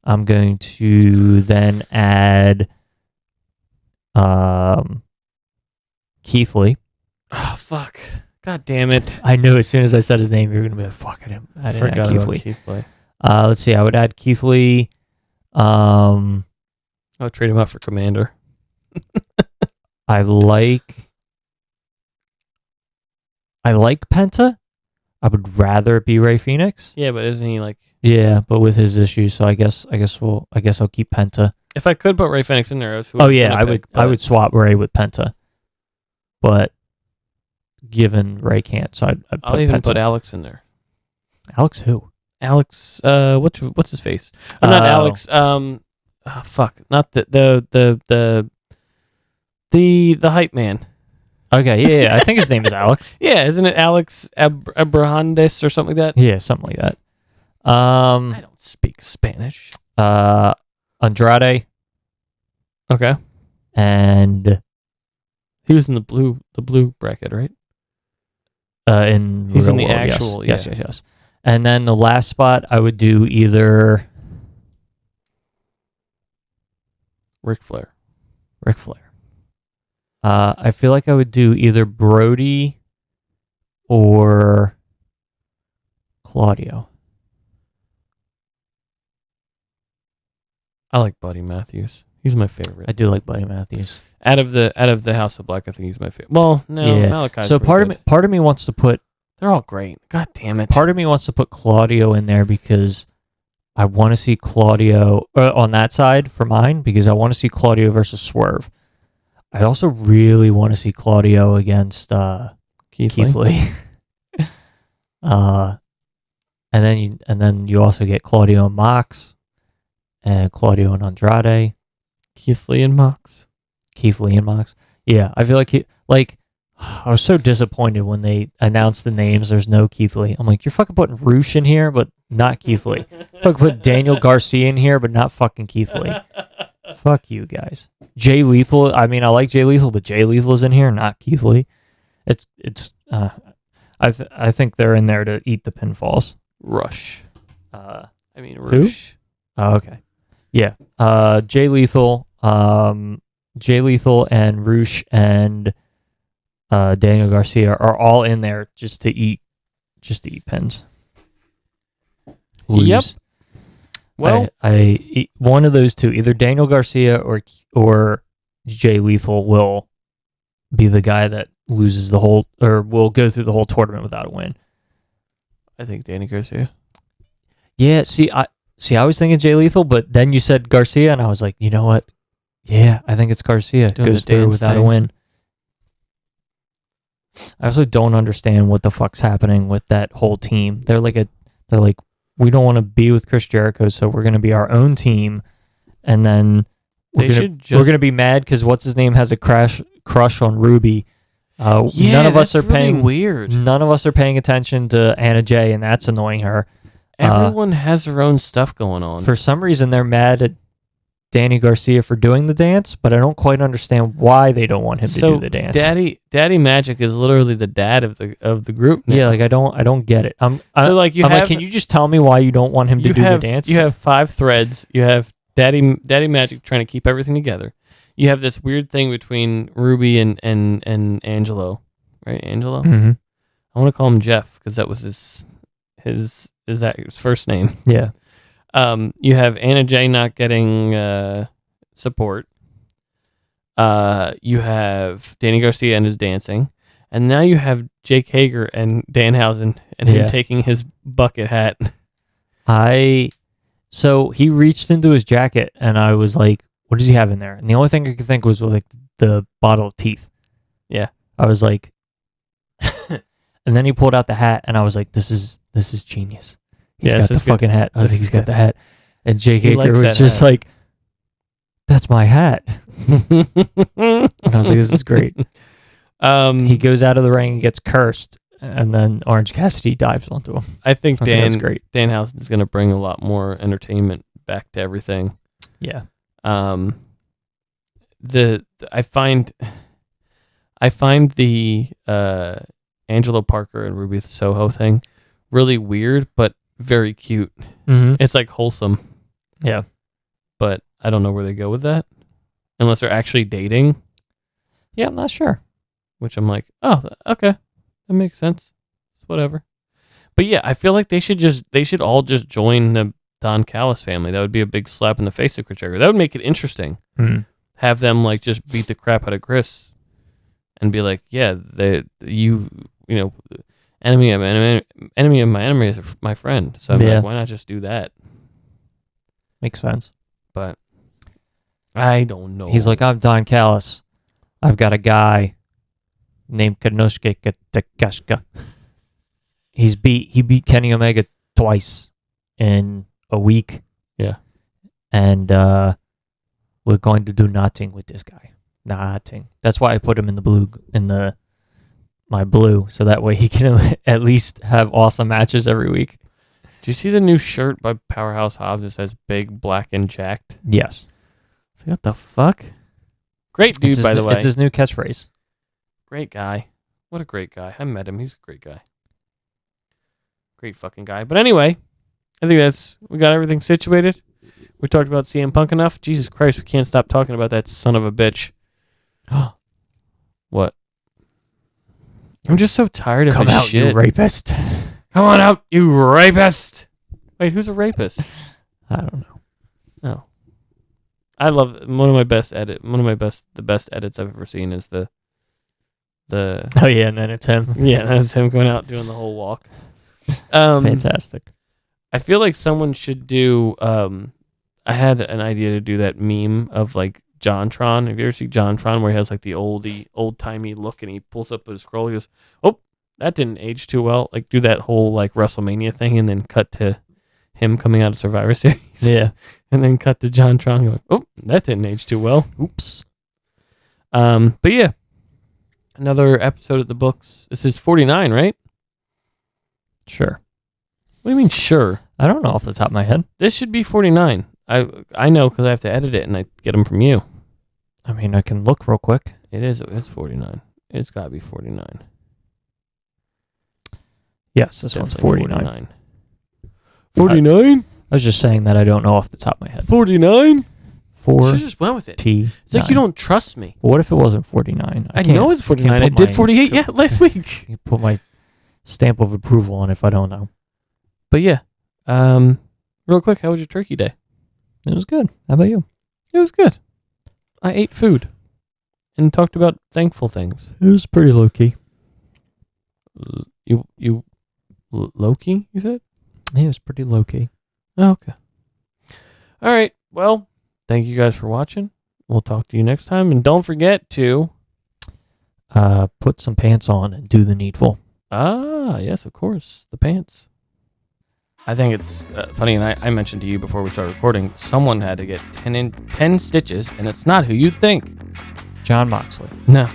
I'm going to then add Keith Lee.
Oh, fuck. God damn it.
I knew as soon as I said his name, you were going to be like, fuck it. I didn't
forgot
add Keith
about
Lee.
Keith Lee.
Let's see. I would add Keith Lee.
I'll trade him out for Commander.
I like Penta. I would rather it be Rey Fenix.
Yeah, but isn't he
Yeah, but with his issues, so I guess I'll keep Penta.
If I could put Rey Fenix in there,
I would swap Rey with Penta. But given Rey can't, so I'd put
I'll even
Penta.
put Alex in there.
Alex who?
Alex, what's his face? Not Alex. Fuck, not the hype man.
Okay, yeah, I think his name is Alex.
Yeah, isn't it Alex Abrahandes or something like that?
Yeah, something like that.
I don't speak Spanish.
Andrade.
Okay.
And
he was in the blue bracket, right?
In
he's
Real
in the
World,
actual.
yes. And then the last spot, I would do either
Ric Flair.
Ric Flair. I feel like I would do either Brody or Claudio.
I like Buddy Matthews. He's my favorite.
I do like Buddy Matthews.
Out of the House of Black, I think he's my favorite. Well, no,
Yeah.
Malachi's
So
pretty good.
part of me wants to put
They're all great. God damn it.
part of me wants to put Claudio in there because I want to see Claudio on that side for mine because I want to see Claudio versus Swerve. I also really want to see Claudio against
Keith
Keith Lee. And then you also get Claudio and Mox and Claudio and Andrade.
Keith Lee and Mox.
Keith Lee and Mox. Yeah, I feel like I was so disappointed when they announced the names. There's no Keith Lee. I'm like, you're fucking putting Roosh in here, but not Keith Lee. Fucking put Daniel Garcia in here, but not fucking Keith Lee. Fuck you guys. Jay Lethal. I mean, I like Jay Lethal, but Jay Lethal's in here, not Keith Lee. I think they're in there to eat the pinfalls.
Rush.
Who?
Rush.
Oh, okay. Yeah. Jay Lethal and Roosh and Daniel Garcia are all in there just to eat pins.
Yep. Well,
I eat one of those two, either Daniel Garcia or Jay Lethal will be the guy that loses the whole or will go through the whole tournament without a win.
I think Danny Garcia.
Yeah, I was thinking Jay Lethal, but then you said Garcia, and I was like, you know what? Yeah, I think it's Garcia.
Doing
Goes
the
through
dance
without a
thing.
win. I also don't understand what the fuck's happening with that whole team. They're like, we don't want to be with Chris Jericho, so we're going to be our own team, and then we're going to be mad because what's his name has a crush on Ruby. None of us are paying
weird.
None of us are paying attention to Anna Jay, and that's annoying her.
Everyone has their own stuff going on.
For some reason, they're mad at Danny Garcia for doing the dance, but I don't quite understand why they don't want him to do the dance.
Daddy Magic is literally the dad of the group now.
Yeah, like I don't get it. Can you just tell me why you don't want him to do the dance?
You have 5 threads. You have Daddy Magic trying to keep everything together. You have this weird thing between Ruby and Angelo, right? Angelo.
Mm-hmm.
I want to call him Jeff because that was his first name.
Yeah.
You have Anna Jay not getting support. You have Danny Garcia and his dancing, and now you have Jake Hager and Danhausen and him taking his bucket hat.
So he reached into his jacket, and I was like, "What does he have in there?" And the only thing I could think was like the bottle of teeth.
Yeah,
I was like, and then he pulled out the hat, and I was like, "This is genius." He's got the fucking hat. I was like, he's got the hat. And Jake Hager was just like, that's my hat. And I was like, this is great. He goes out of the ring and gets cursed, and then Orange Cassidy dives onto him.
I think
that's great.
Danhausen is going to bring a lot more entertainment back to everything.
Yeah.
I find the Angelo Parker and Ruby Soho thing really weird, but very cute.
Mm-hmm.
It's like wholesome.
Yeah.
But I don't know where they go with that. Unless they're actually dating.
Yeah, I'm not sure.
Which I'm like, oh, okay. That makes sense. Whatever. But yeah, I feel like they should all just join the Don Callis family. That would be a big slap in the face of Chris Jericho. That would make it interesting.
Mm-hmm.
Have them like just beat the crap out of Chris and be like, yeah, enemy of my enemy is my friend. So I'm like, why not just do that?
Makes sense.
But I don't know.
He's like, I'm Don Callis. I've got a guy named Kanosuke Takashka. He beat Kenny Omega twice in a week.
Yeah.
And we're going to do nothing with this guy. Nothing. That's why I put him in my blue, so that way he can at least have awesome matches every week.
Do you see the new shirt by Powerhouse Hobbs that says "Big, Black, and Jacked"?
Yes.
What the fuck? Great dude, by the way.
It's his new catchphrase.
Great guy. What a great guy. I met him. He's a great guy. Great fucking guy. But anyway, I think we got everything situated. We talked about CM Punk enough. Jesus Christ, we can't stop talking about that son of a bitch. What? I'm just so tired of
Come
his
out,
shit.
you rapist.
Come on out, you rapist. Wait, who's a rapist?
I don't know.
Oh. I love the best edits I've ever seen is the
Oh yeah, and then it's him.
yeah, that's him going out doing the whole walk.
Fantastic.
I feel like someone should do I had an idea to do that meme of like JonTron. Have you ever seen JonTron where he has like the old-timey look and he pulls up his scroll, he goes, "Oh, that didn't age too well." Like do that whole like WrestleMania thing and then cut to him coming out of Survivor Series.
Yeah.
And then cut to JonTron going, "Oh, that didn't age too well. Oops." But yeah. Another episode of the books. This is 49, right?
Sure.
What do you mean, sure?
I don't know off the top of my head.
This should be 49. I know because I have to edit it and I get them from you.
I mean, I can look real quick.
It's 49. It's got to be 49.
Yes, this one's 49.
49?
I was just saying that I don't know off the top of my head.
49?
Should
have just went with it. It's like you don't trust me.
What if it wasn't 49?
I know it's 49. I did 48 last week.
You put my stamp of approval on if I don't know.
But yeah, real quick, how was your turkey day?
It was good. How about you?
It was good. I ate food and talked about thankful things.
It was pretty low key.
You low key? You said?
Yeah, it was pretty low key.
Oh, okay. All right. Well, thank you guys for watching. We'll talk to you next time, and don't forget to
put some pants on and do the needful.
Ah, yes, of course, the pants. I think it's funny, and I mentioned to you before we started recording, someone had to get 10 stitches, and it's not who you think.
John Moxley.
No,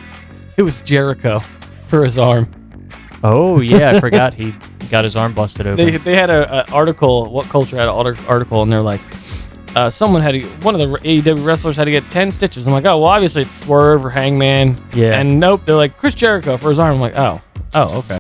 it was Jericho for his arm.
Oh, yeah, I forgot he got his arm busted open.
They had an article, What Culture had an article, and they're like, one of the AEW wrestlers had to get 10 stitches. I'm like, oh, well, obviously it's Swerve or Hangman.
Yeah.
And nope, they're like, Chris Jericho for his arm. I'm like, oh, okay.